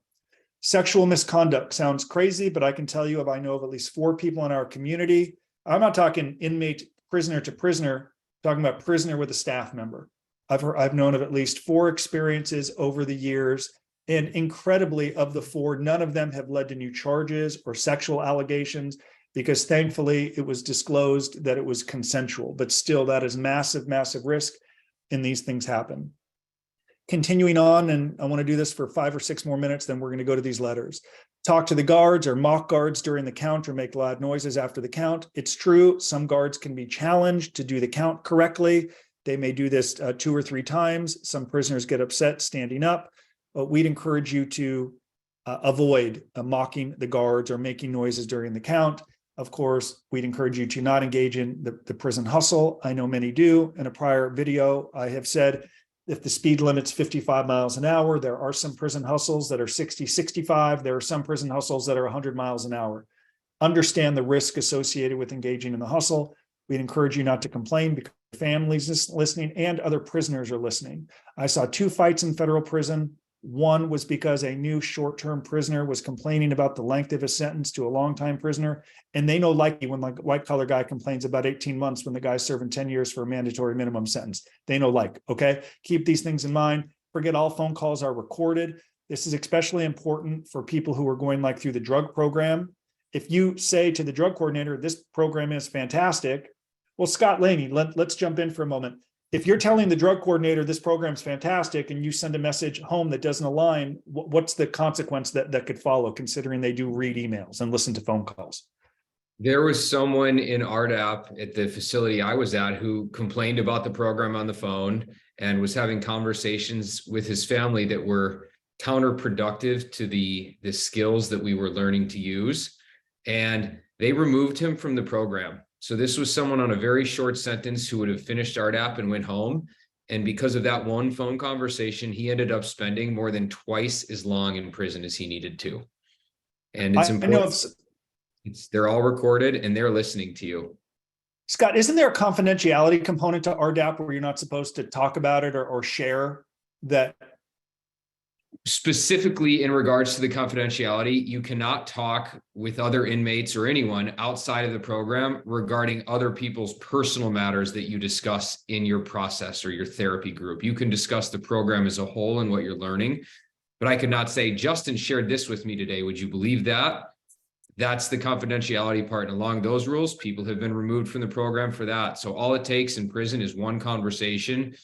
Sexual misconduct sounds crazy, but I can tell you I know of at least 4 people in our community. I'm not talking inmate, prisoner to prisoner, I'm talking about prisoner with a staff member. I've known of at least 4 experiences over the years. And incredibly, of the 4, none of them have led to new charges or sexual allegations, because thankfully it was disclosed that it was consensual. But still, that is massive, massive risk, and these things happen. Continuing on, and I want to do this for 5 or 6 more minutes, then we're going to go to these letters. Talk to the guards or mock guards during the count or make loud noises after the count. It's true, some guards can be challenged to do the count correctly. They may do this 2 or 3 times. Some prisoners get upset standing up. But we'd encourage you to avoid mocking the guards or making noises during the count. Of course, we'd encourage you to not engage in the prison hustle. I know many do. In a prior video, I have said, if the speed limit's 55 miles an hour, there are some prison hustles that are 60, 65. There are some prison hustles that are 100 miles an hour. understand the risk associated with engaging in the hustle. We'd encourage you not to complain because families is listening and other prisoners are listening. I saw 2 fights in federal prison. One was because a new short-term prisoner was complaining about the length of his sentence to a longtime prisoner. And they know likely when like white collar guy complains about 18 months when the guy's serving 10 years for a mandatory minimum sentence. They know like, okay, keep these things in mind. Forget all phone calls are recorded. This is especially important for people who are going like through the drug program. If you say to the drug coordinator, this program is fantastic. Well, Scott Laney, let's jump in for a moment. If you're telling the drug coordinator this program's fantastic and you send a message home that doesn't align, what's the consequence that could follow, considering they do read emails and listen to phone calls?
There was someone in RDAP at the facility I was at who complained about the program on the phone and was having conversations with his family that were counterproductive to the skills that we were learning to use. And they removed him from the program. So this was someone on a very short sentence who would have finished RDAP and went home. And because of that one phone conversation, he ended up spending more than twice as long in prison as he needed to. And it's important. They're all recorded and they're listening to you.
Scott, isn't there a confidentiality component to RDAP where you're not supposed to talk about it or share that?
Specifically in regards to the confidentiality, you cannot talk with other inmates or anyone outside of the program regarding other people's personal matters that you discuss in your process or your therapy group. You can discuss the program as a whole and what you're learning, but I could not say, Justin shared this with me today. Would you believe that? That's the confidentiality part. And along those rules, people have been removed from the program for that. So all it takes in prison is one conversation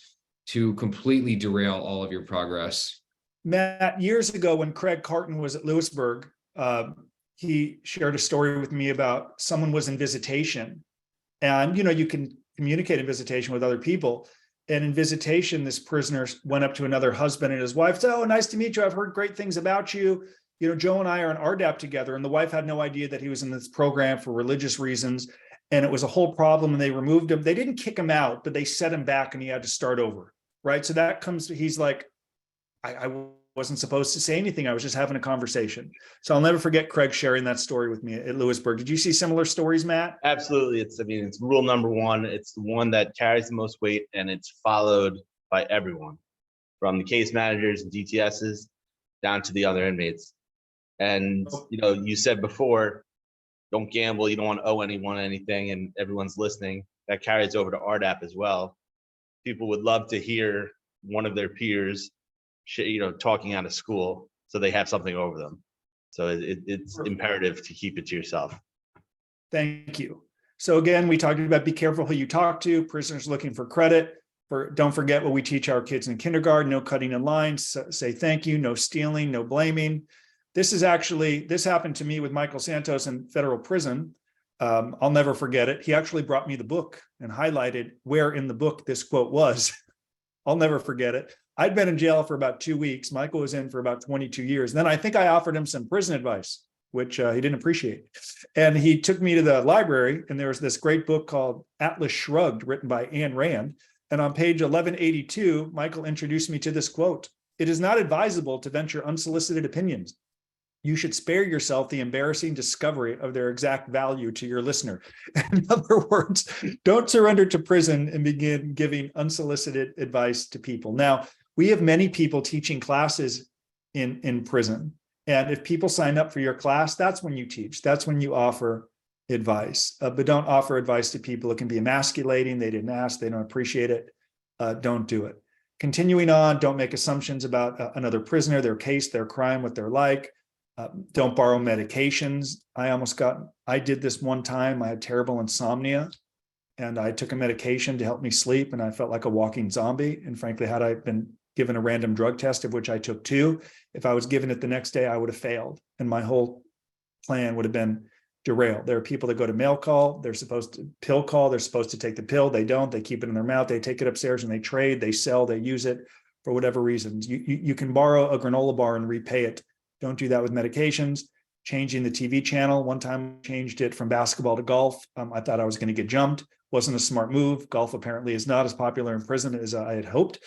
to completely derail all of your progress.
Matt, years ago when Craig Carton was at Lewisburg, he shared a story with me about someone was in visitation. And, you can communicate in visitation with other people. And in visitation, this prisoner went up to another husband and his wife said, "Oh, nice to meet you. I've heard great things about you. Joe and I are on RDAP together." And the wife had no idea that he was in this program for religious reasons. And it was a whole problem. And they removed him. They didn't kick him out, but they set him back and he had to start over. Right. So that comes, he's like, I wasn't supposed to say anything. I was just having a conversation. So I'll never forget Craig sharing that story with me at Lewisburg. Did you see similar stories, Matt?
Absolutely. It's rule number 1. It's the one that carries the most weight and it's followed by everyone from the case managers and DTSs down to the other inmates. And, you said before, don't gamble. You don't want to owe anyone anything and everyone's listening. That carries over to RDAP as well. People would love to hear one of their peers talking out of school, so they have something over them. So it's imperative to keep it to yourself.
Thank you. So again, we talked about be careful who you talk to, prisoners looking for credit. Don't forget what we teach our kids in kindergarten: no cutting in lines, say thank you, no stealing, no blaming. This happened to me with Michael Santos in federal prison. I'll never forget it. He actually brought me the book and highlighted where in the book this quote was. I'll never forget it. I'd been in jail for about 2 weeks. Michael was in for about 22 years. Then I think I offered him some prison advice, which he didn't appreciate. And he took me to the library, and there was this great book called Atlas Shrugged, written by Ayn Rand. And on page 1182, Michael introduced me to this quote: "It is not advisable to venture unsolicited opinions. You should spare yourself the embarrassing discovery of their exact value to your listener." In other words, don't surrender to prison and begin giving unsolicited advice to people. Now, we have many people teaching classes in prison. And if people sign up for your class, that's when you teach. That's when you offer advice. But don't offer advice to people. It can be emasculating. They didn't ask. They don't appreciate it. Don't do it. Continuing on, don't make assumptions about another prisoner, their case, their crime, what they're like. Don't borrow medications. I did this one time. I had terrible insomnia and I took a medication to help me sleep and I felt like a walking zombie. And frankly, had I been given a random drug test, of which I took 2, if I was given it the next day, I would have failed. And my whole plan would have been derailed. There are people that go to mail call. They're supposed to pill call. They're supposed to take the pill. They don't. They keep it in their mouth. They take it upstairs and they trade, they sell, they use it for whatever reasons. You can borrow a granola bar and repay it. Don't do that with medications. Changing the TV channel. One time I changed it from basketball to golf. I thought I was going to get jumped. Wasn't a smart move. Golf apparently is not as popular in prison as I had hoped.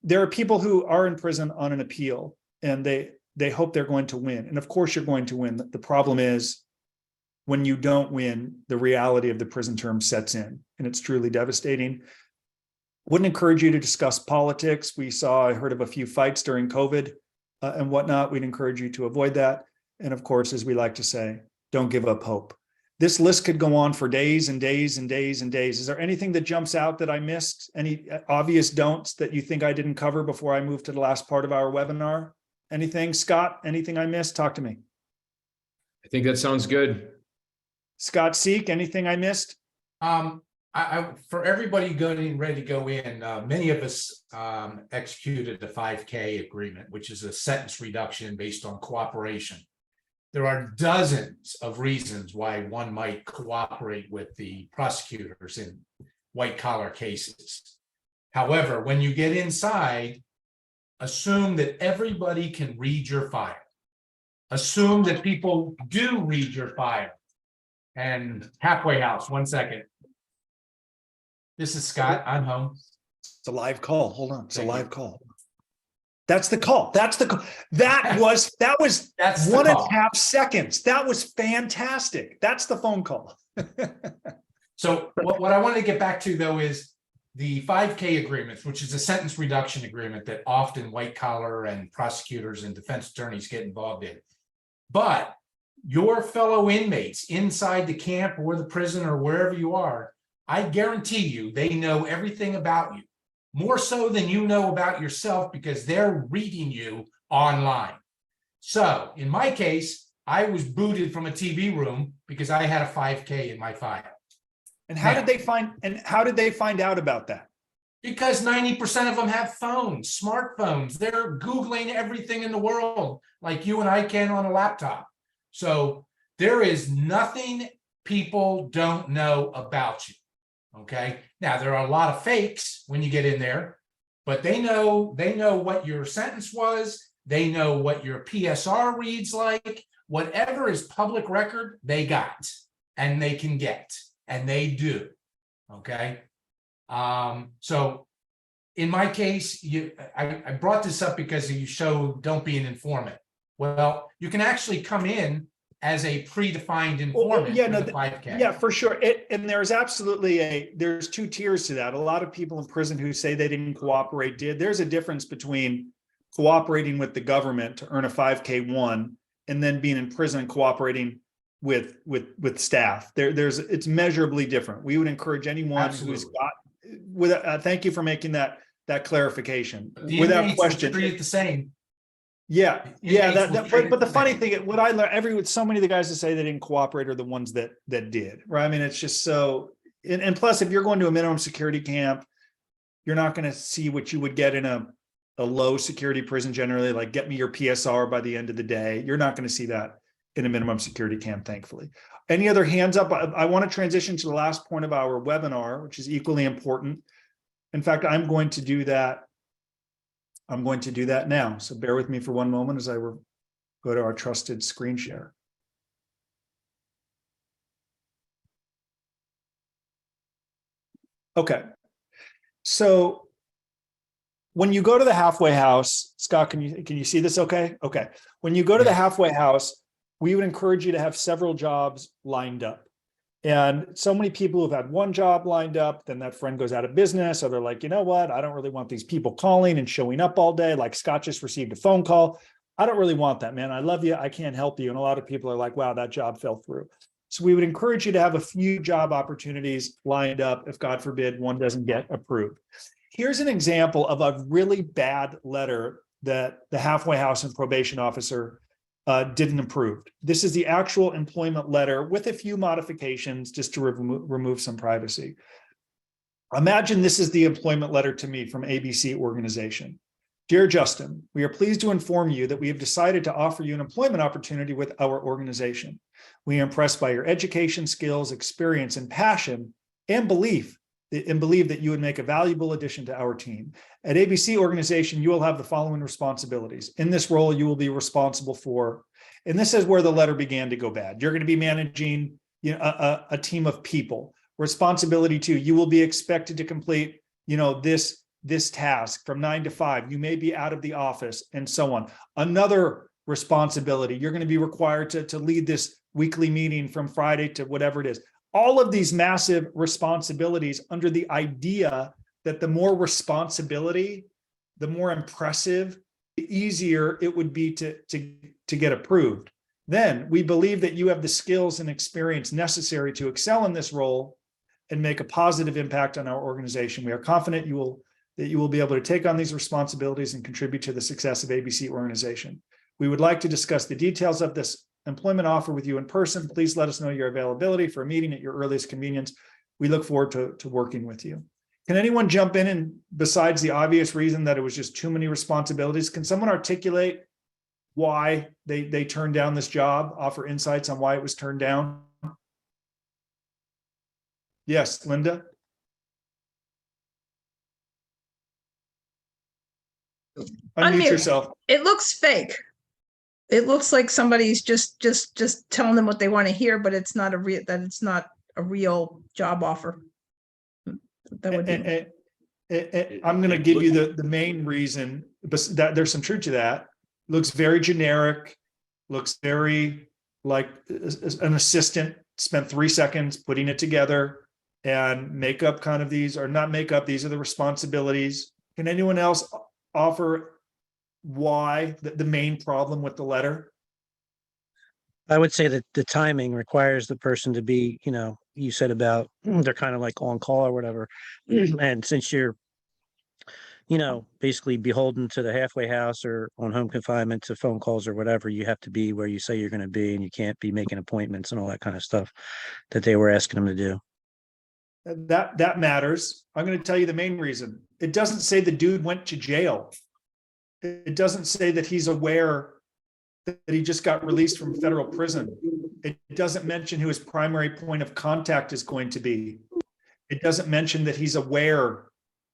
There are people who are in prison on an appeal and they hope they're going to win. And of course you're going to win. The problem is when you don't win, the reality of the prison term sets in, and it's truly devastating. Wouldn't encourage you to discuss politics. I heard of a few fights during COVID and whatnot. We'd encourage you to avoid that. And of course, as we like to say, don't give up hope. This list could go on for days and days and days and days. Is there anything that jumps out that I missed? Any obvious don'ts that you think I didn't cover before I move to the last part of our webinar? Anything, Scott? Anything I missed? Talk to me.
I think that sounds good.
Scott Seek, anything I missed?
For everybody going ready to go in, many of us executed a 5K agreement, which is a sentence reduction based on cooperation. There are dozens of reasons why one might cooperate with the prosecutors in white collar cases. However, when you get inside, assume that everybody can read your file. Assume that people do read your file. And halfway house, 1 second. This is Scott. I'm home.
It's a live call. Hold on. It's a
Thank
live
you.
call. That's the call. That's the call. That was
That's the
1.5 seconds. That was fantastic. That's the phone call.
So what I wanted to get back to though is the 5K agreements, which is a sentence reduction agreement that often white collar and prosecutors and defense attorneys get involved in. But your fellow inmates inside the camp or the prison or wherever you are, I guarantee you they know everything about you, more so than you know about yourself because they're reading you online. So in my case, I was booted from a TV room because I had a 5K in my file.
And how did they find out about that?
Because 90% of them have phones, smartphones. They're Googling everything in the world like you and I can on a laptop. So there is nothing people don't know about you. Okay. Now there are a lot of fakes when you get in there, but they know what your sentence was. They know what your PSR reads like. Whatever is public record, they got and they can get and they do. Okay. So in my case, I brought this up because you show don't be an informant. Well, you can actually come in as a predefined informant.
Yeah, no,
the 5K.
yeah, for sure. And there's absolutely there's two tiers to that. A lot of people in prison who say they didn't cooperate did. There's a difference between cooperating with the government to earn a 5K1 and then being in prison and cooperating with staff. It's measurably different. We would encourage anyone who's got thank you for making that clarification. Without question,
treat it the same.
Yeah. But the funny thing, what I learned, so many of the guys that say they didn't cooperate are the ones that did, right? I mean, it's just so, and plus, if you're going to a minimum security camp, you're not going to see what you would get in a low security prison generally, like get me your PSR by the end of the day. You're not going to see that in a minimum security camp, thankfully. Any other hands up? I want to transition to the last point of our webinar, which is equally important. In fact, I'm going to do that now. So bear with me for one moment as I go to our trusted screen share. Okay. So when you go to the halfway house, Scott, can you see this okay? Okay. When you go to the halfway house, we would encourage you to have several jobs lined up. And so many people who've had one job lined up, then that friend goes out of business, or they're like, you know what? I don't really want these people calling and showing up all day. Like Scott just received a phone call. I don't really want that, man. I love you. I can't help you. And a lot of people are like, wow, that job fell through. So we would encourage you to have a few job opportunities lined up if, God forbid, one doesn't get approved. Here's an example of a really bad letter that the halfway house and probation officer didn't approve. This is the actual employment letter with a few modifications just to remove some privacy. Imagine this is the employment letter to me from ABC organization. Dear Justin, we are pleased to inform you that we have decided to offer you an employment opportunity with our organization. We are impressed by your education, skills, experience, and passion and believe that you would make a valuable addition to our team. At ABC organization, you will have the following responsibilities. In this role, you will be responsible for, and this is where the letter began to go bad. You're going to be managing a team of people. Responsibility 2, you will be expected to complete this task from 9 to 5. You may be out of the office and so on. Another responsibility, you're going to be required to lead this weekly meeting from Friday to whatever it is. All of these massive responsibilities under the idea that the more responsibility, the more impressive, the easier it would be to get approved. Then we believe that you have the skills and experience necessary to excel in this role and make a positive impact on our organization. We are confident that you will be able to take on these responsibilities and contribute to the success of ABC organization. We would like to discuss the details of this employment offer with you in person. Please let us know your availability for a meeting at your earliest convenience. We look forward to working with you. Can anyone jump in, and besides the obvious reason that it was just too many responsibilities, can someone articulate why they turned down this job, offer insights on why it was turned down? Yes, Linda? Unmute
Unmute.
yourself.
It looks fake. It looks like somebody's just telling them what they want to hear, but it's not a real job offer. That would be.
I'm going to give you the main reason, but that there's some truth to that. Looks very generic, looks very like an assistant spent 3 seconds putting it together, and make up kind of these, or not make up, these are the responsibilities. Can anyone else offer why the main problem with the letter?
I would say that the timing requires the person to be, you said about they're kind of like on call or whatever. And since you're, basically beholden to the halfway house or on home confinement to phone calls or whatever, you have to be where you say you're going to be, and you can't be making appointments and all that kind of stuff that they were asking them to do.
That matters. I'm going to tell you the main reason. It doesn't say the dude went to jail. It doesn't say that he's aware that he just got released from federal prison. It doesn't mention who his primary point of contact is going to be. It doesn't mention that he's aware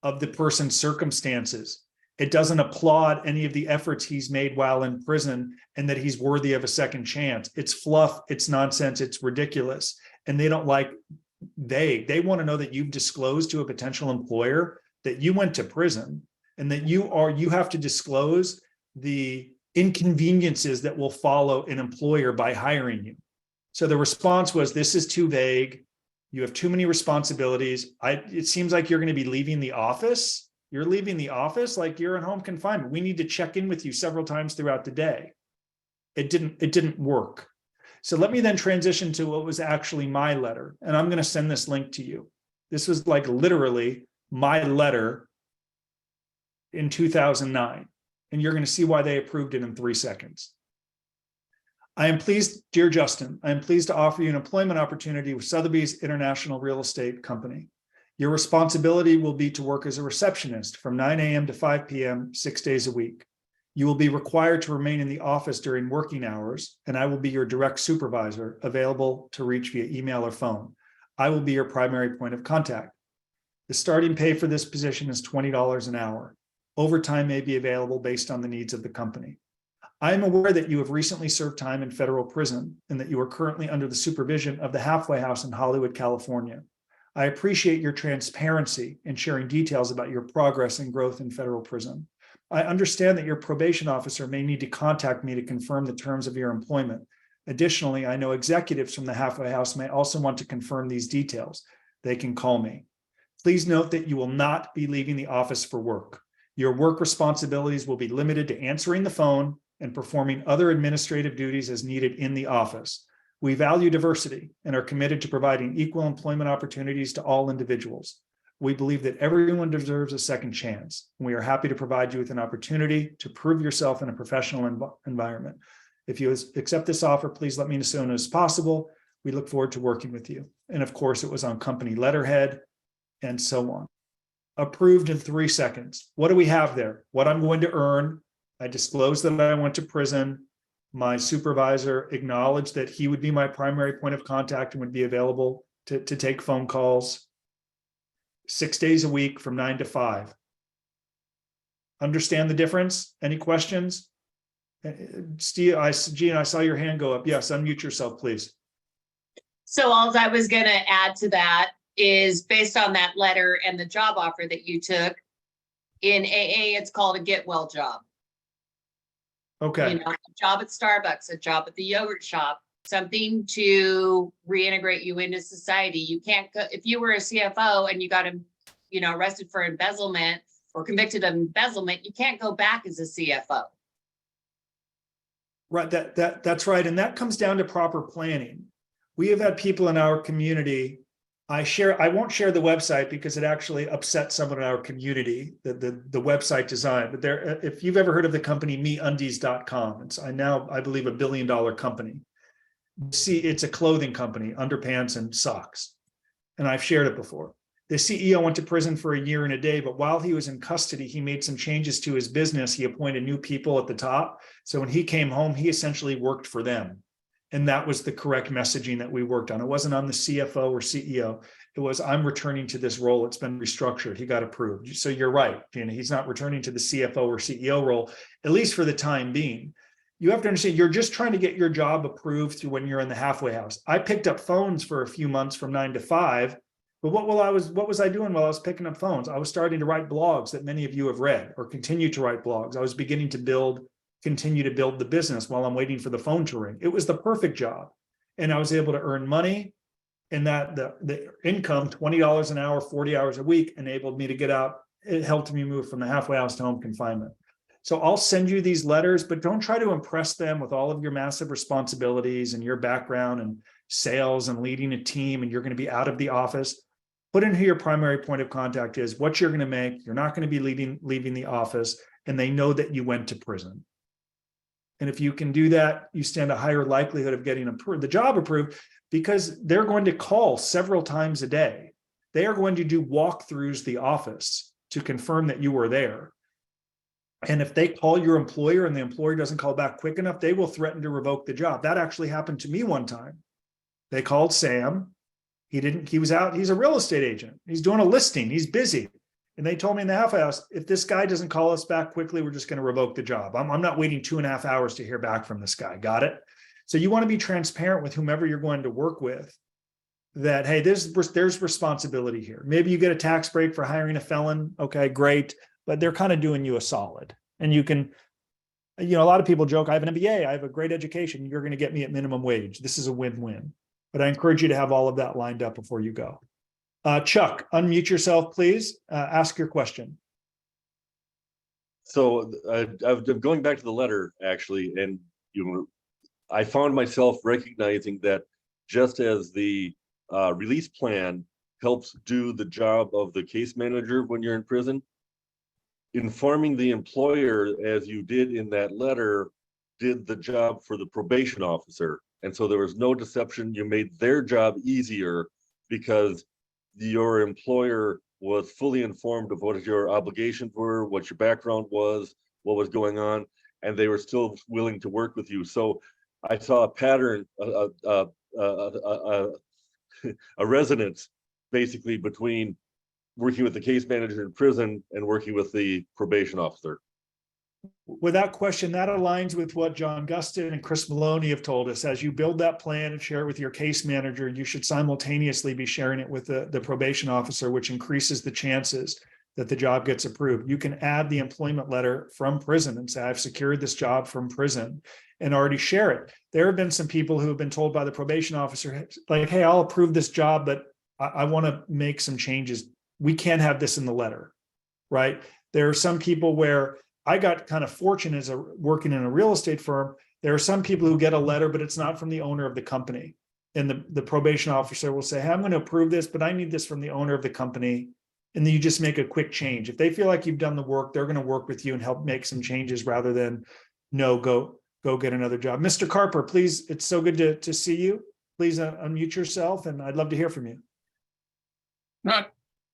of the person's circumstances. It doesn't applaud any of the efforts he's made while in prison and that he's worthy of a second chance. It's fluff, it's nonsense, it's ridiculous. And they don't like, they want to know that you've disclosed to a potential employer that you went to prison, and that you have to disclose the inconveniences that will follow an employer by hiring you. So the response was, this is too vague. You have too many responsibilities. It seems like you're going to be leaving the office. You're leaving the office like you're in home confinement. We need to check in with you several times throughout the day. It didn't work. So let me then transition to what was actually my letter. And I'm going to send this link to you. This was like literally my letter in 2009. And you're going to see why they approved it in 3 seconds. I am pleased, dear Justin, I am pleased to offer you an employment opportunity with Sotheby's International Real Estate Company. Your responsibility will be to work as a receptionist from 9 a.m. to 5 p.m. 6 days a week. You will be required to remain in the office during working hours, and I will be your direct supervisor, available to reach via email or phone. I will be your primary point of contact. The starting pay for this position is $20 an hour. Overtime may be available based on the needs of the company. I am aware that you have recently served time in federal prison and that you are currently under the supervision of the halfway house in Hollywood, California. I appreciate your transparency in sharing details about your progress and growth in federal prison. I understand that your probation officer may need to contact me to confirm the terms of your employment. Additionally, I know executives from the halfway house may also want to confirm these details. They can call me. Please note that you will not be leaving the office for work. Your work responsibilities will be limited to answering the phone and performing other administrative duties as needed in the office. We value diversity and are committed to providing equal employment opportunities to all individuals. We believe that everyone deserves a second chance. We are happy to provide you with an opportunity to prove yourself in a professional environment. If you accept this offer, please let me know as soon as possible. We look forward to working with you. And of course, it was on company letterhead and so on. Approved in 3 seconds. What do we have there? What I'm going to earn. I disclosed that I went to prison. My supervisor acknowledged that he would be my primary point of contact and would be available to take phone calls 6 days a week from 9 to 5. Understand the difference? Any questions? Steve, Gina, I saw your hand go up. Yes, unmute yourself, please.
So all I was going to add to that is based on that letter and the job offer that you took, in AA, it's called a get well job.
Okay.
You know, a job at Starbucks, a job at the yogurt shop, something to reintegrate you into society. You can't go, if you were a CFO and you got arrested for embezzlement or convicted of embezzlement, you can't go back as a CFO.
Right, that's right. And that comes down to proper planning. We have had people in our community. I won't share the website because it actually upset someone in our community, the website design. But there, if you've ever heard of the company MeUndies.com, it's I believe $1 billion company. See, it's a clothing company, underpants and socks. And I've shared it before. The CEO went to prison for a year and a day, but while he was in custody, he made some changes to his business. He appointed new people at the top. So when he came home, he essentially worked for them. And that was the correct messaging that we worked on. It wasn't on the CFO or CEO. It was, I'm returning to this role. It's been restructured. He got approved. So you're right, Gina. He's not returning to the CFO or CEO role, at least for the time being. You have to understand, you're just trying to get your job approved through when you're in the halfway house. I picked up phones for a few months from 9 to 5. But what was I doing while I was picking up phones? I was starting to write blogs that many of you have read or continue to write blogs. I was beginning to continue to build the business while I'm waiting for the phone to ring. It was the perfect job. And I was able to earn money, and that the income, $20 an hour, 40 hours a week, enabled me to get out. It helped me move from the halfway house to home confinement. So I'll send you these letters, but don't try to impress them with all of your massive responsibilities and your background and sales and leading a team, and you're going to be out of the office. Put in who your primary point of contact is, what you're going to make. You're not going to be leaving the office, and they know that you went to prison. And if you can do that, you stand a higher likelihood of getting the job approved, because they're going to call several times a day. They are going to do walkthroughs the office to confirm that you were there. And if they call your employer and the employer doesn't call back quick enough, they will threaten to revoke the job. That actually happened to me one time. They called Sam. He was out. He's a real estate agent. He's doing a listing. He's busy. And they told me in the halfway house, if this guy doesn't call us back quickly, we're just going to revoke the job. I'm not waiting 2.5 hours to hear back from this guy. Got it? So you want to be transparent with whomever you're going to work with, that, hey, there's responsibility here. Maybe you get a tax break for hiring a felon. Okay, great. But they're kind of doing you a solid. And you can, a lot of people joke, I have an MBA, I have a great education. You're going to get me at minimum wage. This is a win-win. But I encourage you to have all of that lined up before you go. Chuck, unmute yourself, please. Ask your question.
So I'm going back to the letter, actually, and I found myself recognizing that just as the release plan helps do the job of the case manager when you're in prison, informing the employer, as you did in that letter, did the job for the probation officer. And so there was no deception. You made their job easier because your employer was fully informed of what your obligations were, what your background was, what was going on, and they were still willing to work with you. So I saw a pattern, a resonance basically between working with the case manager in prison and working with the probation officer.
Without question, that aligns with what John Gustin and Chris Maloney have told us. As you build that plan and share it with your case manager, you should simultaneously be sharing it with the probation officer, which increases the chances that the job gets approved. You can add the employment letter from prison and say, I've secured this job from prison, and already share it. There have been some people who have been told by the probation officer, like, hey, I'll approve this job, but I want to make some changes. We can't have this in the letter, right? There are some people where I got kind of fortunate as working in a real estate firm. There are some people who get a letter, but it's not from the owner of the company. And the probation officer will say, hey, I'm going to approve this, but I need this from the owner of the company. And then you just make a quick change. If they feel like you've done the work, they're going to work with you and help make some changes rather than go get another job. Mr. Carper, please, it's so good to see you. Please unmute yourself, and I'd love to hear from you.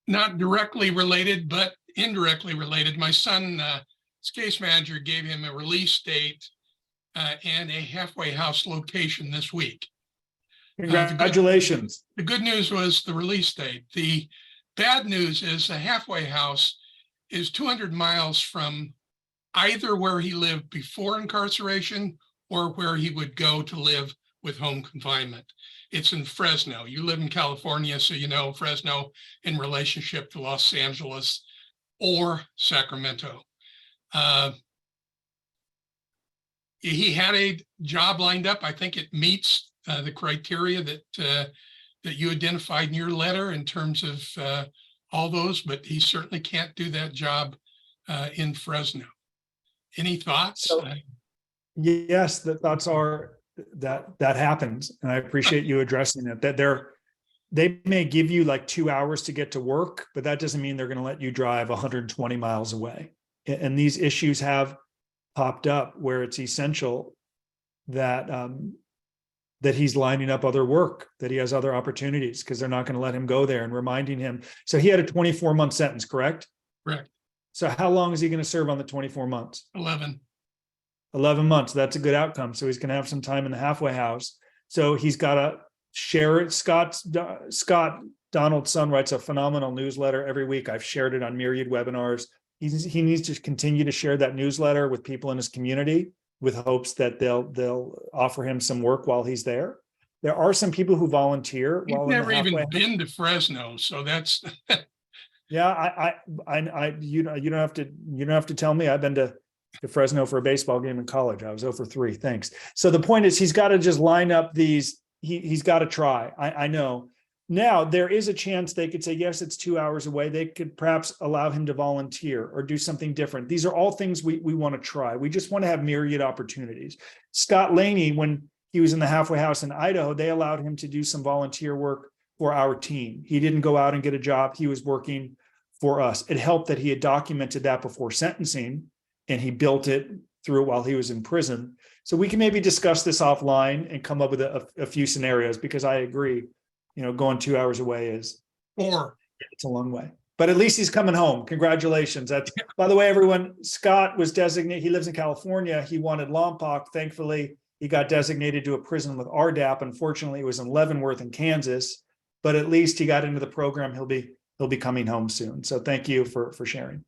Not directly related, but indirectly related. My son, his case manager gave him a release date and a halfway house location this week.
Congratulations.
The good news was the release date. The bad news is the halfway house is 200 miles from either where he lived before incarceration or where he would go to live with home confinement. It's in Fresno. You live in California, so you know Fresno in relationship to Los Angeles or Sacramento. He had a job lined up. I think it meets the criteria that you identified in your letter in terms of all those, but he certainly can't do that job in Fresno. Any thoughts?
So- Yes, the thoughts are that happens, and I appreciate you addressing it. That they may give you like 2 hours to get to work, but that doesn't mean they're going to let you drive 120 miles away. And these issues have popped up where it's essential that that he's lining up other work, that he has other opportunities, because they're not going to let him go there, and reminding him. So he had a 24-month sentence, correct?
Correct.
So how long is he going to serve on the 24 months?
11
months. That's a good outcome. So he's going to have some time in the halfway house. So he's got to share it. Scott Donald's son writes a phenomenal newsletter every week. I've shared it on myriad webinars. He needs to continue to share that newsletter with people in his community, with hopes that they'll offer him some work while he's there. There are some people who volunteer.
You've
while in the
never even
halfway-
been to Fresno, so that's
Yeah, you don't have to tell me. I've been to Fresno for a baseball game in college. I was 0 for 3. Thanks. So the point is, he's got to just line up these. He's got to try. I know. Now there is a chance they could say, yes, it's 2 hours away. They could perhaps allow him to volunteer or do something different. These are all things we want to try. We just want to have myriad opportunities. Scott Laney, when he was in the halfway house in Idaho, they allowed him to do some volunteer work for our team. He didn't go out and get a job. He was working for us. It helped that he had documented that before sentencing, and he built it through while he was in prison. So we can maybe discuss this offline and come up with a few scenarios, because I agree, going 2 hours away it's a long way, but at least he's coming home. Congratulations. By the way, everyone, Scott was designated, he lives in California. He wanted Lompoc. Thankfully, he got designated to a prison with RDAP. Unfortunately, it was in Leavenworth in Kansas, but at least he got into the program. He'll be coming home soon. So thank you for sharing.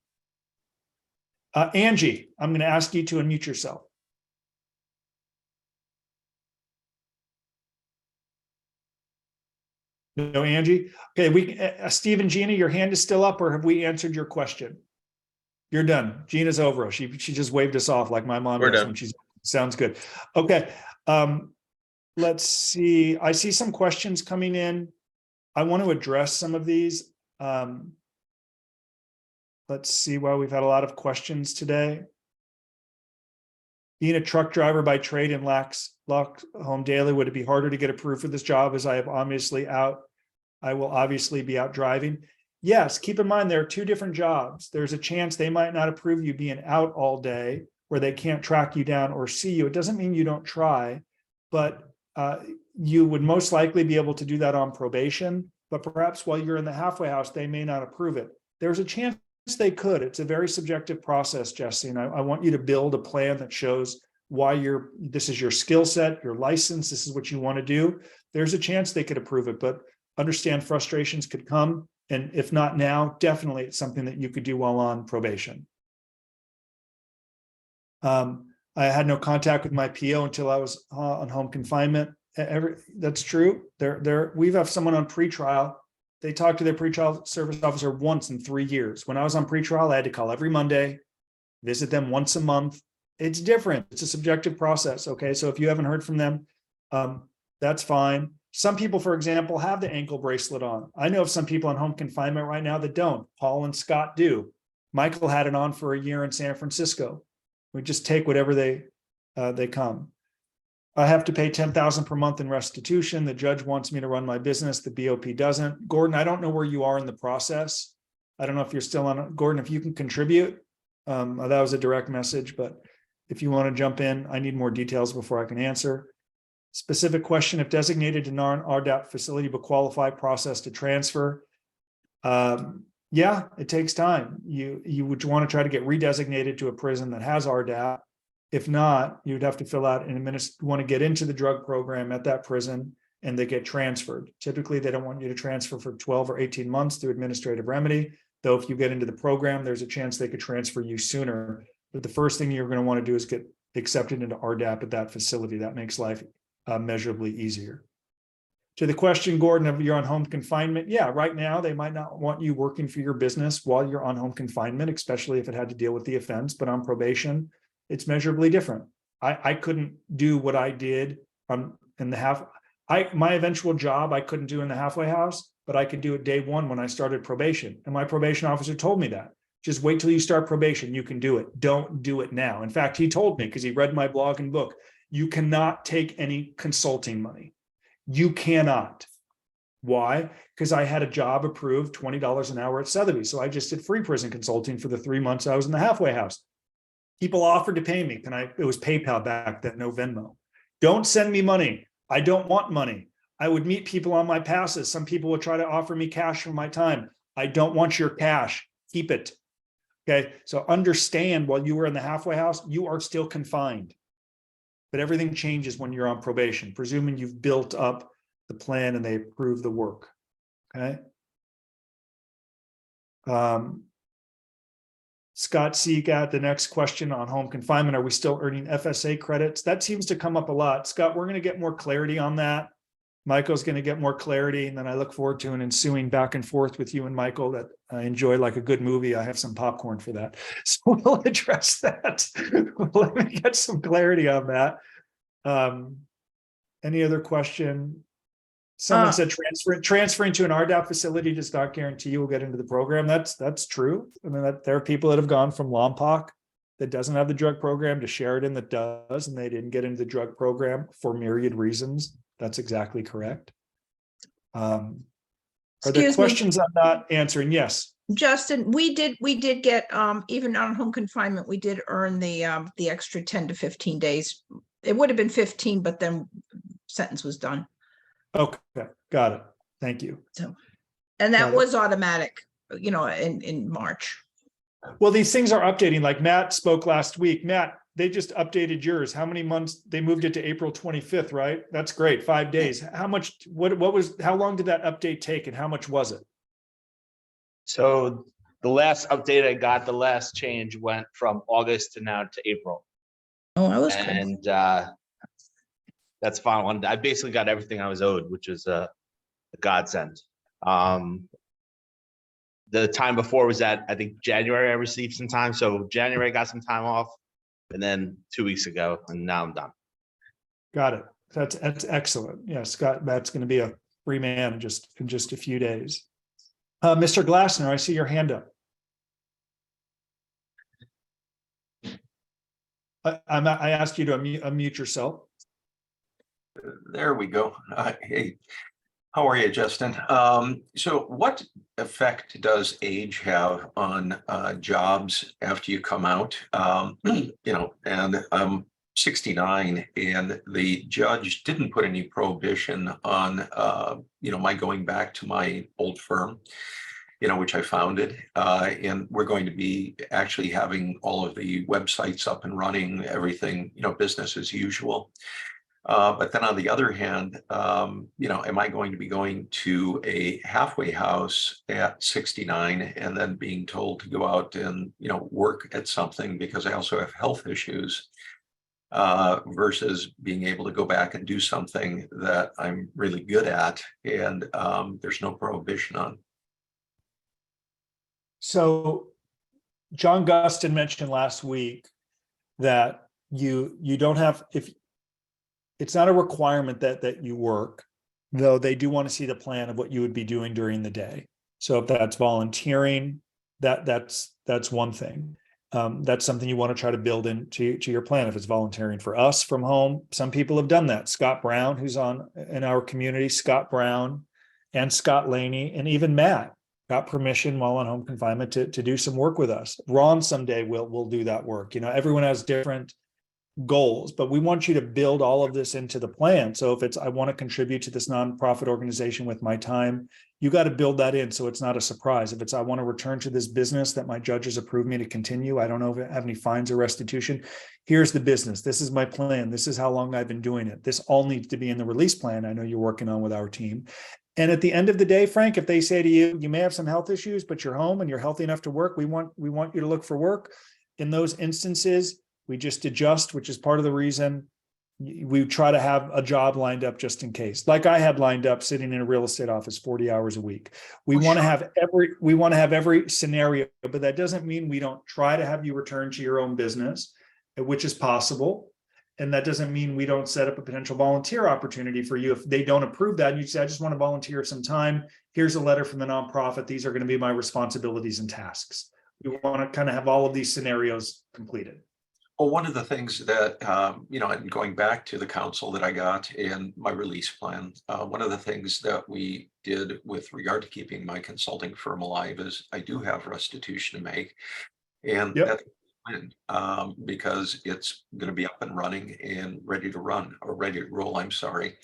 Angie, I'm going to ask you to unmute yourself. No, Angie. Okay, Steve and Gina, your hand is still up, or have we answered your question? You're done. Gina's over. She just waved us off like my mom does when she's. Sounds good. Okay. Let's see. I see some questions coming in. I want to address some of these. Let's see. Well, we've had a lot of questions today. Being a truck driver by trade in Lock Home Daily, would it be harder to get approved for this job, as I will obviously be out driving? Yes, keep in mind there are two different jobs. There's a chance they might not approve you being out all day, where they can't track you down or see you. It doesn't mean you don't try, but you would most likely be able to do that on probation, but perhaps while you're in the halfway house, they may not approve it. There's a chance they could. It's a very subjective process, Jesse, and I want you to build a plan that shows why this is your skill set, your license, this is what you want to do. There's a chance they could approve it, but understand frustrations could come. And if not now, definitely it's something that you could do while on probation. I had no contact with my PO until I was on home confinement. That's true. We have someone on pretrial. They talk to their pretrial service officer once in 3 years. When I was on pretrial, I had to call every Monday, visit them once a month. It's different. It's a subjective process. Okay. So if you haven't heard from them, that's fine. Some people, for example, have the ankle bracelet on. I know of some people on home confinement right now that don't. Paul and Scott do. Michael had it on for a year in San Francisco. We just take whatever they come. I have to pay $10,000 per month in restitution. The judge wants me to run my business. The BOP doesn't. Gordon, I don't know where you are in the process. I don't know if you're still on. Gordon, if you can contribute, that was a direct message, but if you want to jump in, I need more details before I can answer. Specific question: if designated to non-RDAP facility but qualified, process to transfer. Yeah, it takes time. You would want to try to get redesignated to a prison that has RDAP. If not, you'd have to fill out want to get into the drug program at that prison, and they get transferred. Typically, they don't want you to transfer for 12 or 18 months through administrative remedy. Though if you get into the program, there's a chance they could transfer you sooner. But the first thing you're going to want to do is get accepted into RDAP at that facility. That makes life measurably easier. To the question, Gordon, if you're on home confinement, yeah, right now they might not want you working for your business while you're on home confinement, especially if it had to deal with the offense, but on probation, it's measurably different. I couldn't do what I did in the half. My eventual job, I couldn't do in the halfway house, but I could do it day one when I started probation. And my probation officer told me that. Just wait till you start probation. You can do it. Don't do it now. In fact, he told me, because he read my blog and book, you cannot take any consulting money. You cannot. Why? Because I had a job approved $20 an hour at Sotheby's. So I just did free prison consulting for the 3 months I was in the halfway house. People offered to pay me. It was PayPal back then, no Venmo. Don't send me money. I don't want money. I would meet people on my passes. Some people would try to offer me cash for my time. I don't want your cash. Keep it. Okay. So understand, while you were in the halfway house, you are still confined. But everything changes when you're on probation, presuming you've built up the plan and they approve the work. Okay. Scott C. got the next question on home confinement. Are we still earning FSA credits? That seems to come up a lot. Scott, we're going to get more clarity on that. Michael's going to get more clarity. And then I look forward to an ensuing back and forth with you and Michael that I enjoy like a good movie. I have some popcorn for that. So we'll address that. Let me get some clarity on that. Any other question? Someone said transferring to an RDAP facility does not guarantee you will get into the program. That's true. I mean, there are people that have gone from Lompoc that doesn't have the drug program to Sheridan that does, and they didn't get into the drug program for myriad reasons. That's exactly correct. Are there questions I'm not answering? Yes.
Justin, we did get even on home confinement, we did earn the extra 10 to 15 days. It would have been 15, but then sentence was done.
Okay, got it. Thank you.
So, and that was automatic, in March.
Well, these things are updating. Like Matt spoke last week. Matt, they just updated yours. How many months? They moved it to April 25th, right? That's great. 5 days. How much? How long did that update take, and how much was it?
So the last update I got, the last change went from August to now to April.
Oh, I was
and that's fine. I basically got everything I was owed, which is a godsend. The time before was at, I think, January. I received some time. So January I got some time off, and then 2 weeks ago, and now I'm done.
Got it. That's excellent. Yeah, Scott, Matt's going to be a free man in just a few days. Mr. Glassner, I see your hand up. I asked you to unmute yourself.
There we go. Hey, how are you, Justin? So what effect does age have on jobs after you come out? And I'm 69, and the judge didn't put any prohibition on, my going back to my old firm, which I founded. And we're going to be actually having all of the websites up and running, everything, business as usual. But then on the other hand, am I going to be going to a halfway house at 69 and then being told to go out and, work at something because I also have health issues, versus being able to go back and do something that I'm really good at and there's no prohibition on.
So John Gustin mentioned last week that you don't have, if it's not a requirement that you work, though they do want to see the plan of what you would be doing during the day. So if that's volunteering, that's one thing. That's something you want to try to build into your plan. If it's volunteering for us from home, some people have done that. Scott Brown, who's in our community, Scott Brown and Scott Laney, and even Matt got permission while on home confinement to do some work with us. Ron someday will do that work. Everyone has different goals, but we want you to build all of this into the plan. So if it's, I want to contribute to this nonprofit organization with my time, you got to build that in so it's not a surprise. If it's, I want to return to this business that my judges approved me to continue, I don't know if I have any fines or restitution. Here's the business. This is my plan. This is how long I've been doing it. This all needs to be in the release plan I know you're working on with our team. And at the end of the day, Frank, if they say to you, you may have some health issues, but you're home and you're healthy enough to work, we want you to look for work. In those instances, we just adjust, which is part of the reason we try to have a job lined up just in case. Like I had lined up sitting in a real estate office 40 hours a week. We want to have every scenario, but that doesn't mean we don't try to have you return to your own business, which is possible. And that doesn't mean we don't set up a potential volunteer opportunity for you. If they don't approve that, you say, I just want to volunteer some time. Here's a letter from the nonprofit. These are going to be my responsibilities and tasks. We want to kind of have all of these scenarios completed.
Well, one of the things that, and going back to the counsel that I got in my release plan, one of the things that we did with regard to keeping my consulting firm alive is I do have restitution to make. And
Yep.
that's because it's going to be up and running and ready to run, or ready to roll, I'm sorry.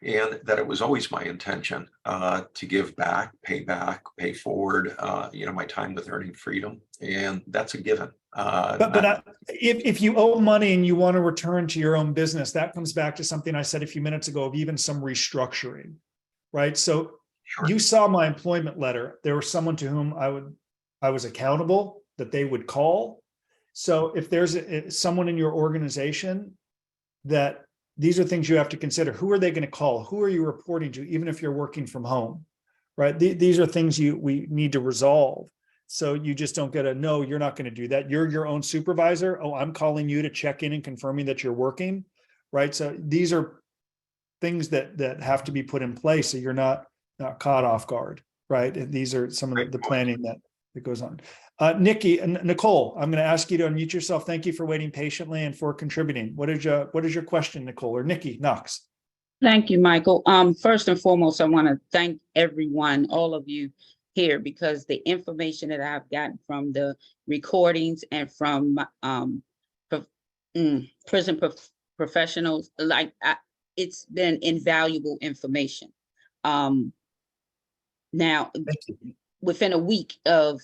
And that it was always my intention to give back, pay forward, my time with Earning Freedom. And that's a given.
If you owe money and you want to return to your own business, that comes back to something I said a few minutes ago of even some restructuring, right? So
Sure.
You saw my employment letter. There was someone to whom I was accountable that they would call. So if there's someone in your organization that these are things you have to consider, who are they going to call? Who are you reporting to, even if you're working from home, right? These are things we need to resolve. So you just don't get a, no, you're not going to do that. You're your own supervisor. Oh, I'm calling you to check in and confirming that you're working, right? So these are things that have to be put in place so you're not caught off guard, right? And these are some of the planning that goes on. Nicole, I'm going to ask you to unmute yourself. Thank you for waiting patiently and for contributing. What is your question, Nicole, or Nikki Knox?
Thank you, Michael. First and foremost, I want to thank everyone, all of you here, because the information that I've gotten from the recordings and from prison professionals, it's been invaluable information. Now, within a week of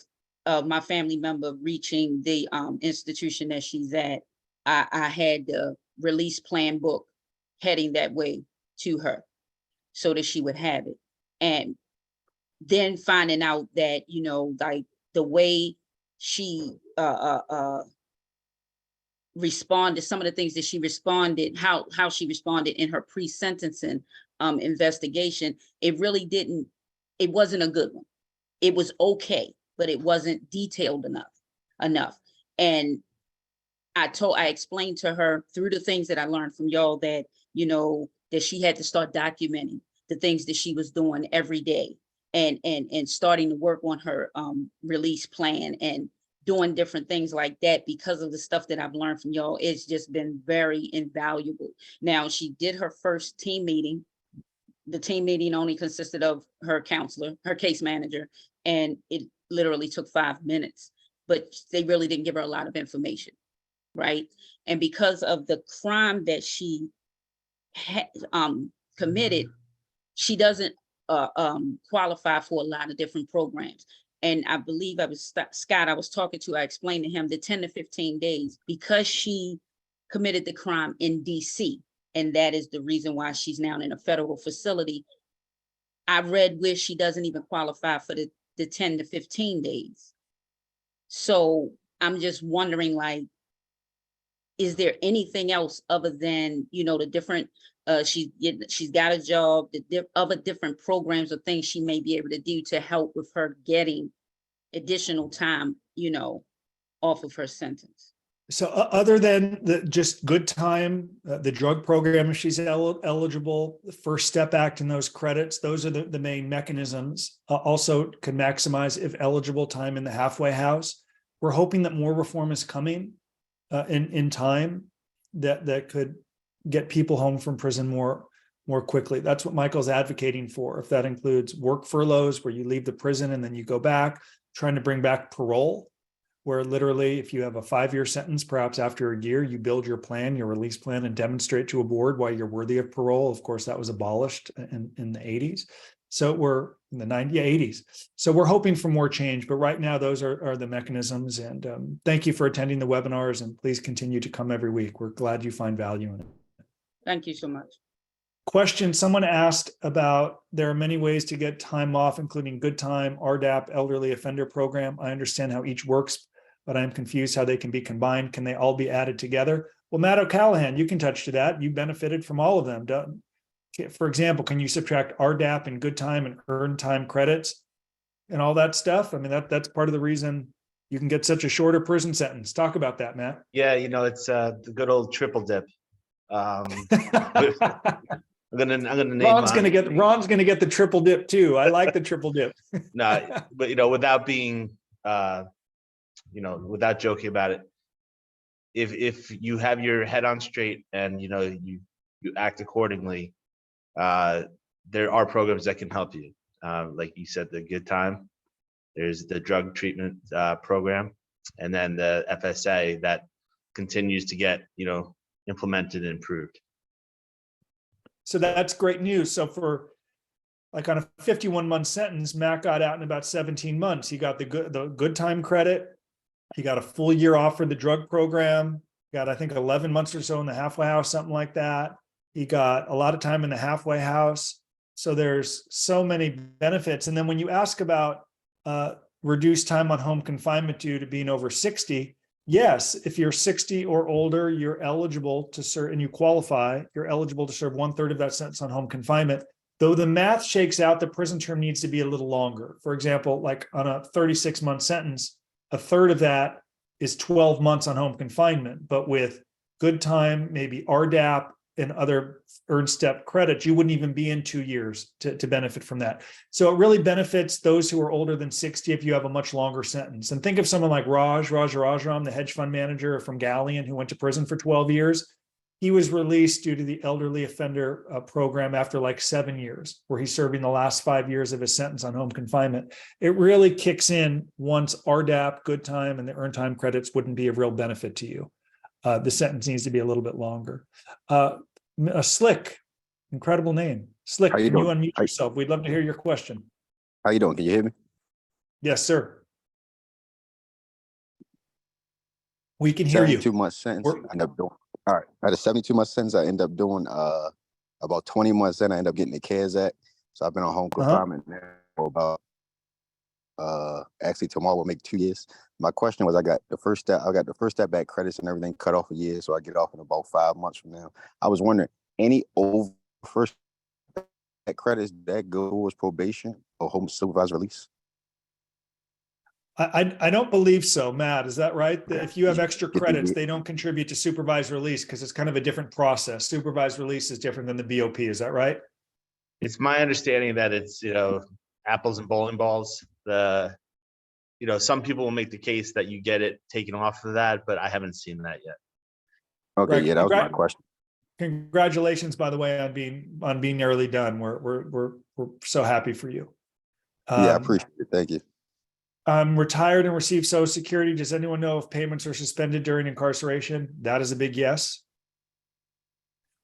my family member reaching the institution that she's at, I had the release plan book heading that way to her so that she would have it. And then finding out that, like the way she responded, some of the things that she responded, how she responded in her pre-sentencing investigation, it wasn't a good one. It was okay, but it wasn't detailed enough. And I explained to her through the things that I learned from y'all that, that she had to start documenting the things that she was doing every day and starting to work on her release plan and doing different things like that. Because of the stuff that I've learned from y'all, it's just been very invaluable. Now, she did her first team meeting. The team meeting only consisted of her counselor, her case manager, and it literally took 5 minutes, but they really didn't give her a lot of information, right? And because of the crime that she committed, she doesn't qualify for a lot of different programs. And I believe Scott I was talking to, I explained to him the 10 to 15 days because she committed the crime in DC. And that is the reason why she's now in a federal facility. I read where she doesn't even qualify for the 10 to 15 days. So I'm just wondering, like, is there anything else other than, the different, she's got a job, the other different programs or things she may be able to do to help with her getting additional time, off of her sentence?
So other than just good time, the drug program, if she's eligible, the First Step Act and those credits, those are the main mechanisms. Also can maximize, if eligible, time in the halfway house. We're hoping that more reform is coming in time that could get people home from prison more quickly. That's what Michael's advocating for. If that includes work furloughs where you leave the prison and then you go back, trying to bring back parole, where literally if you have a 5-year sentence, perhaps after a year, you build your plan, your release plan, and demonstrate to a board why you're worthy of parole. Of course, that was abolished in the 80s. So we're in the 80s. So we're hoping for more change, but right now those are the mechanisms. And thank you for attending the webinars, and please continue to come every week. We're glad you find value in it.
Thank you so much.
Question, someone asked about, there are many ways to get time off, including good time, RDAP, elderly offender program. I understand how each works, but I'm confused how they can be combined. Can they all be added together? Well, Matt O'Callahan, you can touch to that. You benefited from all of them. For example, can you subtract RDAP and good time and earned time credits and all that stuff? I mean, that's part of the reason you can get such a shorter prison sentence. Talk about that, Matt.
Yeah, it's the good old triple dip. I'm gonna name
Ron's gonna get the triple dip too. I like the triple dip.
no, but without being without joking about it, if you have your head on straight and you act accordingly, there are programs that can help you. Like you said, the Good Time, there's the drug treatment program, and then the FSA that continues to get implemented and improved.
So that's great news. So for like on a 51-month sentence, Matt got out in about 17 months. He got the good time credit. He got a full year off for the drug program. Got, I think, 11 months or so in the halfway house, something like that. He got a lot of time in the halfway house. So there's so many benefits. And then when you ask about reduced time on home confinement due to being over 60, yes, if you're 60 or older, you're eligible to serve and you qualify, you're eligible to serve 1/3 of that sentence on home confinement. Though the math shakes out, the prison term needs to be a little longer. For example, like on a 36-month sentence, 1/3 of that is 12 months on home confinement. But with good time, maybe RDAP and other earned step credits, you wouldn't even be in 2 years to benefit from that. So it really benefits those who are older than 60 if you have a much longer sentence. And think of someone like Rajaram, the hedge fund manager from Galleon, who went to prison for 12 years. He was released due to the elderly offender program after like 7 years, where he's serving the last 5 years of his sentence on home confinement. It really kicks in once RDAP, good time, and the earned time credits wouldn't be of real benefit to you. The sentence needs to be a little bit longer. Slick, incredible name. Slick, can you unmute yourself? We'd love to hear your question.
How you doing? Can you hear me?
Yes, sir. We can hear you.
72-month sentence. I end up doing. All right. I had a 72-month sentence. I end up doing about 20 months. Then I end up getting the CARES Act. So I've been on home confinement now for about actually tomorrow will make 2 years. My question was, I got the first step back credits and everything cut off a year, so I get off in about 5 months from now. I was wondering, any over first step credits that go as probation or home supervised release?
I don't believe so, Matt. Is that right? If you have extra credits, they don't contribute to supervised release because it's kind of a different process. Supervised release is different than the BOP. Is that right?
It's my understanding that it's apples and bowling balls. Some people will make the case that you get it taken off of that, but I haven't seen that yet.
Okay,
right.
Yeah, that was my question.
Congratulations, by the way, on being nearly done. We're so happy for you.
Yeah, I appreciate it. Thank you.
I'm retired and receive Social Security. Does anyone know if payments are suspended during incarceration? That is a big yes.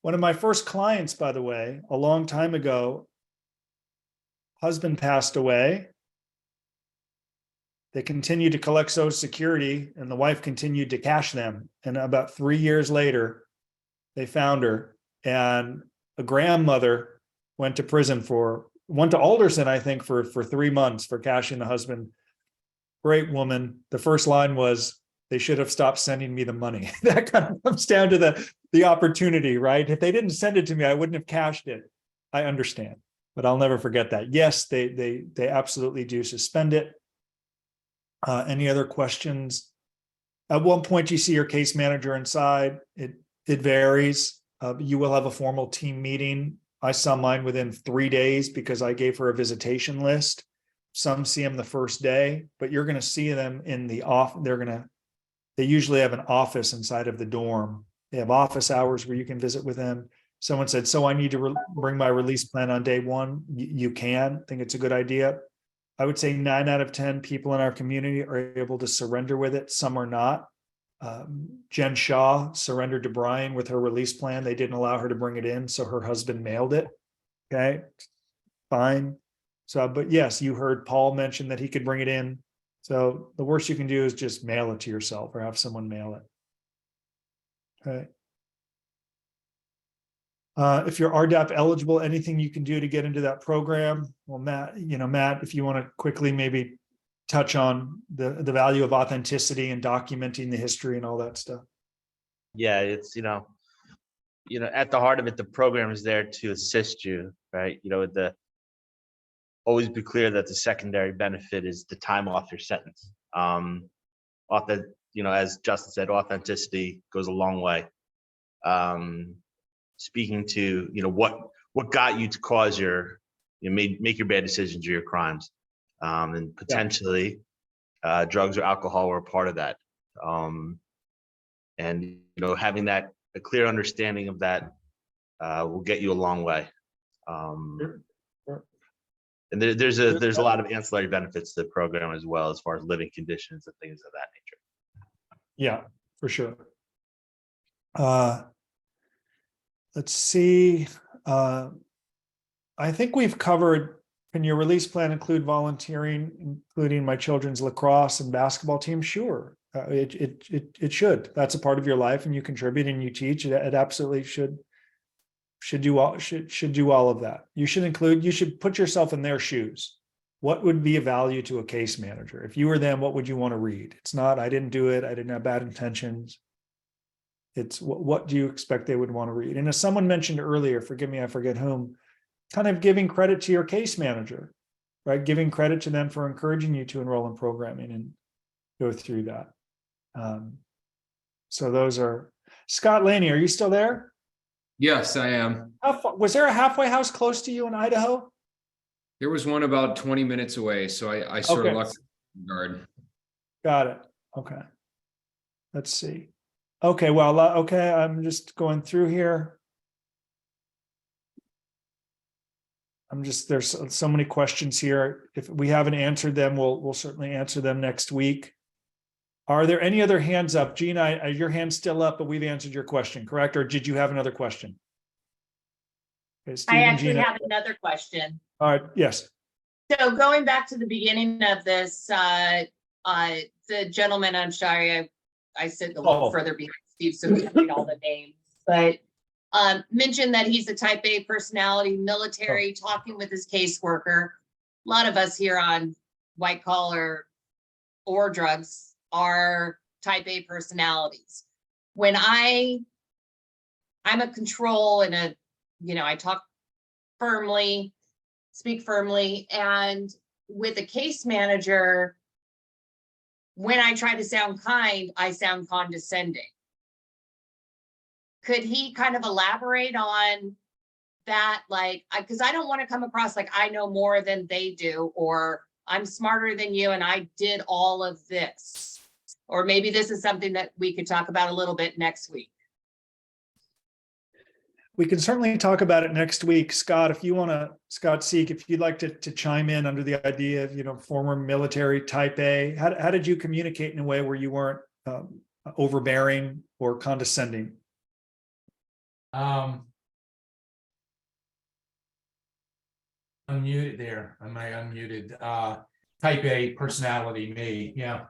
One of my first clients, by the way, a long time ago, husband passed away. They continued to collect Social Security and the wife continued to cash them. And about 3 years later, they found her, and a grandmother went to Alderson, I think, for 3 months for cashing the husband. Great woman. The first line was, they should have stopped sending me the money. That kind of comes down to the opportunity, right? If they didn't send it to me, I wouldn't have cashed it. I understand, but I'll never forget that. Yes, they absolutely do suspend it. Any other questions? At one point, you see your case manager inside. It varies. You will have a formal team meeting. I saw mine within 3 days because I gave her a visitation list. Some see them the first day, but you're going to see them in the off. They usually have an office inside of the dorm. They have office hours where you can visit with them. Someone said, so I need to bring my release plan on day one. You can. I think it's a good idea. I would say 9 out of 10 people in our community are able to surrender with it. Some are not. Jen Shaw surrendered to Brian with her release plan. They didn't allow her to bring it in, so her husband mailed it. Okay, fine. So, but yes, you heard Paul mention that he could bring it in. So the worst you can do is just mail it to yourself or have someone mail it. Okay. If you're RDAP eligible, anything you can do to get into that program? Well, Matt, if you want to quickly maybe touch on the value of authenticity and documenting the history and all that stuff.
Yeah, it's at the heart of it, the program is there to assist you, right? Always be clear that the secondary benefit is the time off your sentence. As Justin said, authenticity goes a long way. speaking to, what got you to cause make your bad decisions or your crimes. And potentially drugs or alcohol were a part of that. And, having a clear understanding of that will get you a long way. And there's a lot of ancillary benefits to the program as well, as far as living conditions and things of that nature.
Yeah, for sure. Let's see. I think we've covered, can your release plan include volunteering, including my children's lacrosse and basketball team? Sure. It should. That's a part of your life, and you contribute and you teach. It absolutely should do all of that. You should put yourself in their shoes. What would be a value to a case manager? If you were them, what would you want to read? It's not, I didn't do it, I didn't have bad intentions. It's what do you expect they would want to read? And as someone mentioned earlier, forgive me, I forget whom, kind of giving credit to your case manager, right? Giving credit to them for encouraging you to enroll in programming and go through that. So those are, Scott Laney, are you still there?
Yes, I am.
Was there a halfway house close to you in Idaho?
There was one about 20 minutes away, so I sort of lucked in the guard.
Got it. Okay. Let's see. Okay, well, okay, I'm just going through here. There's so many questions here. If we haven't answered them, we'll certainly answer them next week. Are there any other hands up? Gina, your hand's still up, but we've answered your question, correct? Or did you have another question? Okay, Steve
I
and
actually
Gina.
have another question.
All right, yes.
So going back to the beginning of this, the gentleman, I'm sorry, I sit a little further behind Steve, so we don't read all the names, but mentioned that he's a type A personality, military, talking with his caseworker. A lot of us here on white collar or drugs are type A personalities. When I'm a control and I talk firmly, speak firmly, and with a case manager, when I try to sound kind, I sound condescending. Could he kind of elaborate on that? Because I don't want to come across like I know more than they do, or I'm smarter than you and I did all of this. Or maybe this is something that we could talk about a little bit next week.
We can certainly talk about it next week. Scott, if you want to, Scott Seek, if you'd like to chime in under the idea of, former military type A, how did you communicate in a way where you weren't overbearing or condescending?
Unmuted there. Am I unmuted? Type A personality, me. Yeah.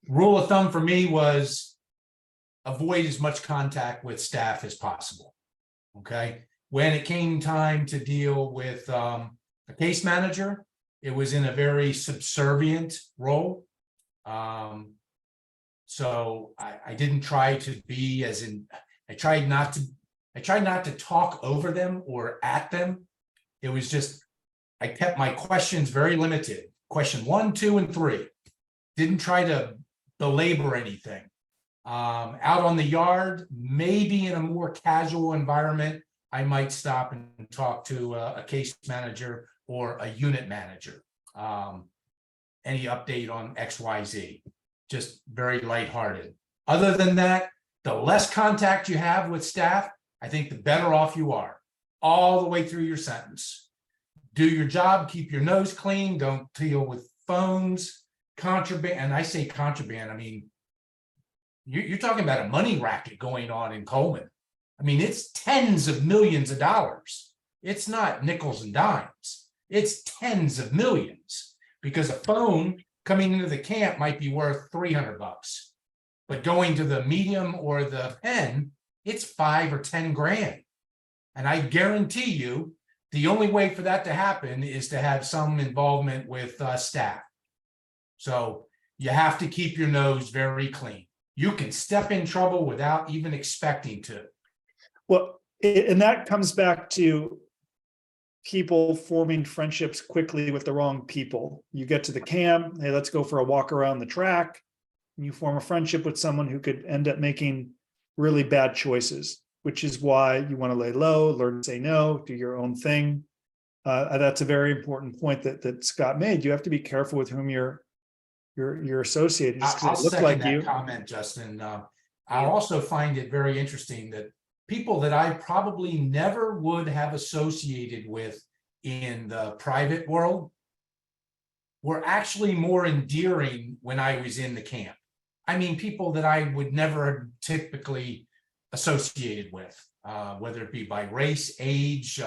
Rule of thumb for me was avoid as much contact with staff as possible. Okay. When it came time to deal with a case manager, it was in a very subservient role. So I didn't try to be I tried not to talk over them or at them. It was just, I kept my questions very limited. Question 1, 2, and 3. Didn't try to belabor anything. Out on the yard, maybe in a more casual environment, I might stop and talk to a case manager or a unit manager. Any update on XYZ, just very lighthearted. Other than that, the less contact you have with staff, I think the better off you are all the way through your sentence. Do your job, keep your nose clean, don't deal with phones, contraband. And I say contraband, I mean, you're talking about a money racket going on in Coleman. I mean, it's tens of millions of dollars. It's not nickels and dimes. It's tens of millions, because a phone coming into the camp might be worth $300, but going to the medium or the pen, it's 5 or 10 grand. And I guarantee you, the only way for that to happen is to have some involvement with staff. So you have to keep your nose very clean. You can step in trouble without even expecting to.
Well, and that comes back to people forming friendships quickly with the wrong people. You get to the camp, hey, let's go for a walk around the track. And you form a friendship with someone who could end up making really bad choices. which is why you want to lay low, learn to say no, do your own thing. That's a very important point that Scott made. You have to be careful with whom you're associated. Just 'cause
I'll
it looked
second
like
that
you.
comment, Justin. I also find it very interesting that people that I probably never would have associated with in the private world were actually more endearing when I was in the camp. I mean, people that I would never have typically associated with, whether it be by race, age,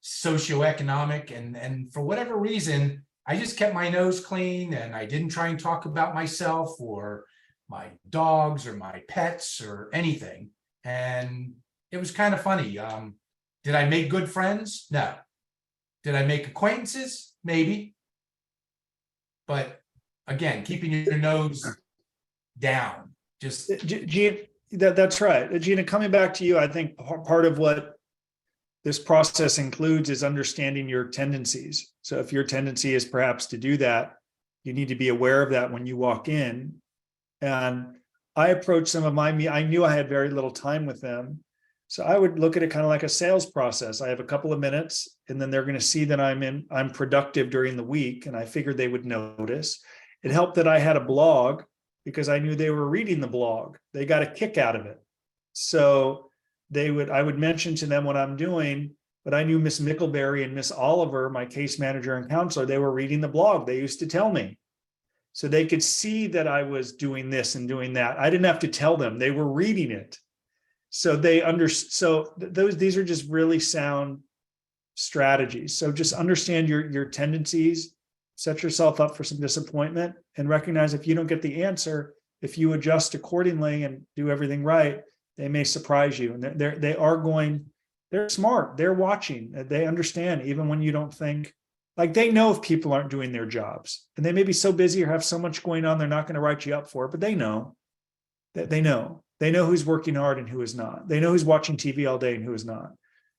socioeconomic, and for whatever reason, I just kept my nose clean and I didn't try and talk about myself or my dogs or my pets or anything. And it was kind of funny. Did I make good friends? No. Did I make acquaintances? Maybe. But again, keeping your nose down. Just
Gina, that's right. Gina, coming back to you, I think part of what this process includes is understanding your tendencies. So if your tendency is perhaps to do that, you need to be aware of that when you walk in. And I approached some of I knew I had very little time with them. So I would look at it kind of like a sales process. I have a couple of minutes and then they're going to see that I'm productive during the week. And I figured they would notice. It helped that I had a blog because I knew they were reading the blog. They got a kick out of it. So I would mention to them what I'm doing, but I knew Miss Mickleberry and Miss Oliver, my case manager and counselor, they were reading the blog. They used to tell me. So they could see that I was doing this and doing that. I didn't have to tell them, they were reading it. So these are just really sound strategies. So just understand your tendencies, set yourself up for some disappointment, and recognize if you don't get the answer, if you adjust accordingly and do everything right, they may surprise you. And they're smart, they're watching, they understand even when you don't think, like they know if people aren't doing their jobs and they may be so busy or have so much going on, they're not going to write you up for it, but they know that they know who's working hard and who is not. They know who's watching TV all day and who is not.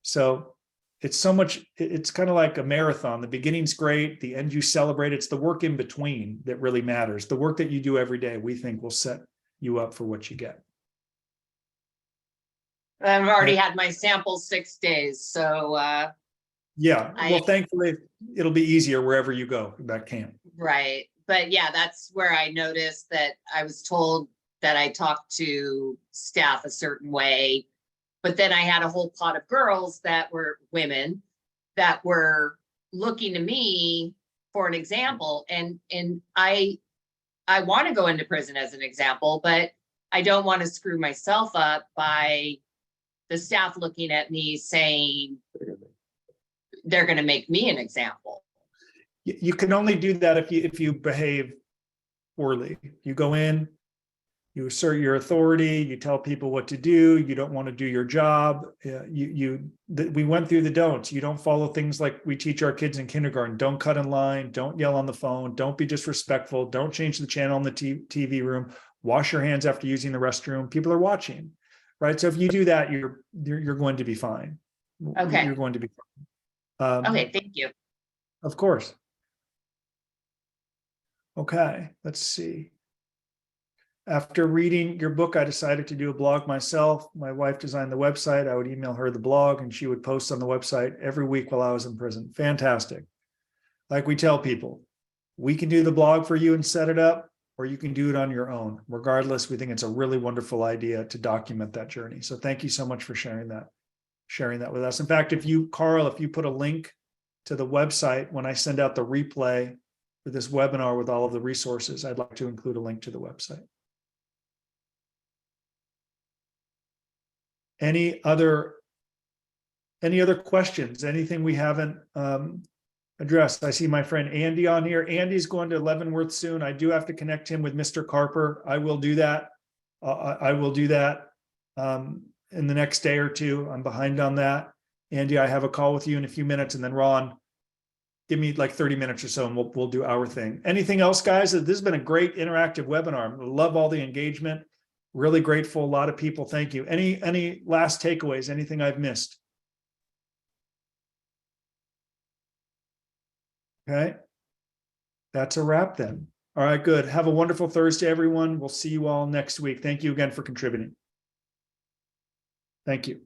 So it's kind of like a marathon. The beginning's great. The end you celebrate. It's the work in between that really matters. The work that you do every day, we think will set you up for what you get.
I've already had my sample 6 days, so
yeah. Well, thankfully, it'll be easier wherever you go that camp.
right. But yeah, that's where I noticed that I was told that I talked to staff a certain way, but then I had a whole pot of girls that were women that were looking to me for an example, and I want to go into prison as an example, but I don't want to screw myself up by the staff looking at me saying they're going to make me an example.
You can only do that if you behave poorly. You go in, you assert your authority, you tell people what to do, you don't want to do your job. We went through the don'ts. You don't follow things like we teach our kids in kindergarten. Don't cut in line, don't yell on the phone, don't be disrespectful, don't change the channel in the TV room, wash your hands after using the restroom. People are watching, right? So if you do that, you're going to be fine.
Okay.
You're going to be fine.
Okay, thank you.
Of course. Okay, let's see. After reading your book, I decided to do a blog myself. My wife designed the website. I would email her the blog and she would post on the website every week while I was in prison. Fantastic. Like we tell people, we can do the blog for you and set it up, or you can do it on your own. Regardless, we think it's a really wonderful idea to document that journey. So thank you so much for sharing that with us. In fact, Carl, if you put a link to the website, when I send out the replay for this webinar with all of the resources, I'd like to include a link to the website. Any other questions? Anything we haven't addressed? I see my friend Andy on here. Andy's going to Leavenworth soon. I do have to connect him with Mr. Carper. I will do that. I will do that in the next day or two. I'm behind on that. Andy, I have a call with you in a few minutes, and then Ron, give me like 30 minutes or so and we'll do our thing. Anything else, guys? This has been a great interactive webinar. I love all the engagement. Really grateful. A lot of people. Thank you. Any last takeaways? Anything I've missed? Okay. That's a wrap then. All right, good. Have a wonderful Thursday, everyone. We'll see you all next week. Thank you again for contributing. Thank you.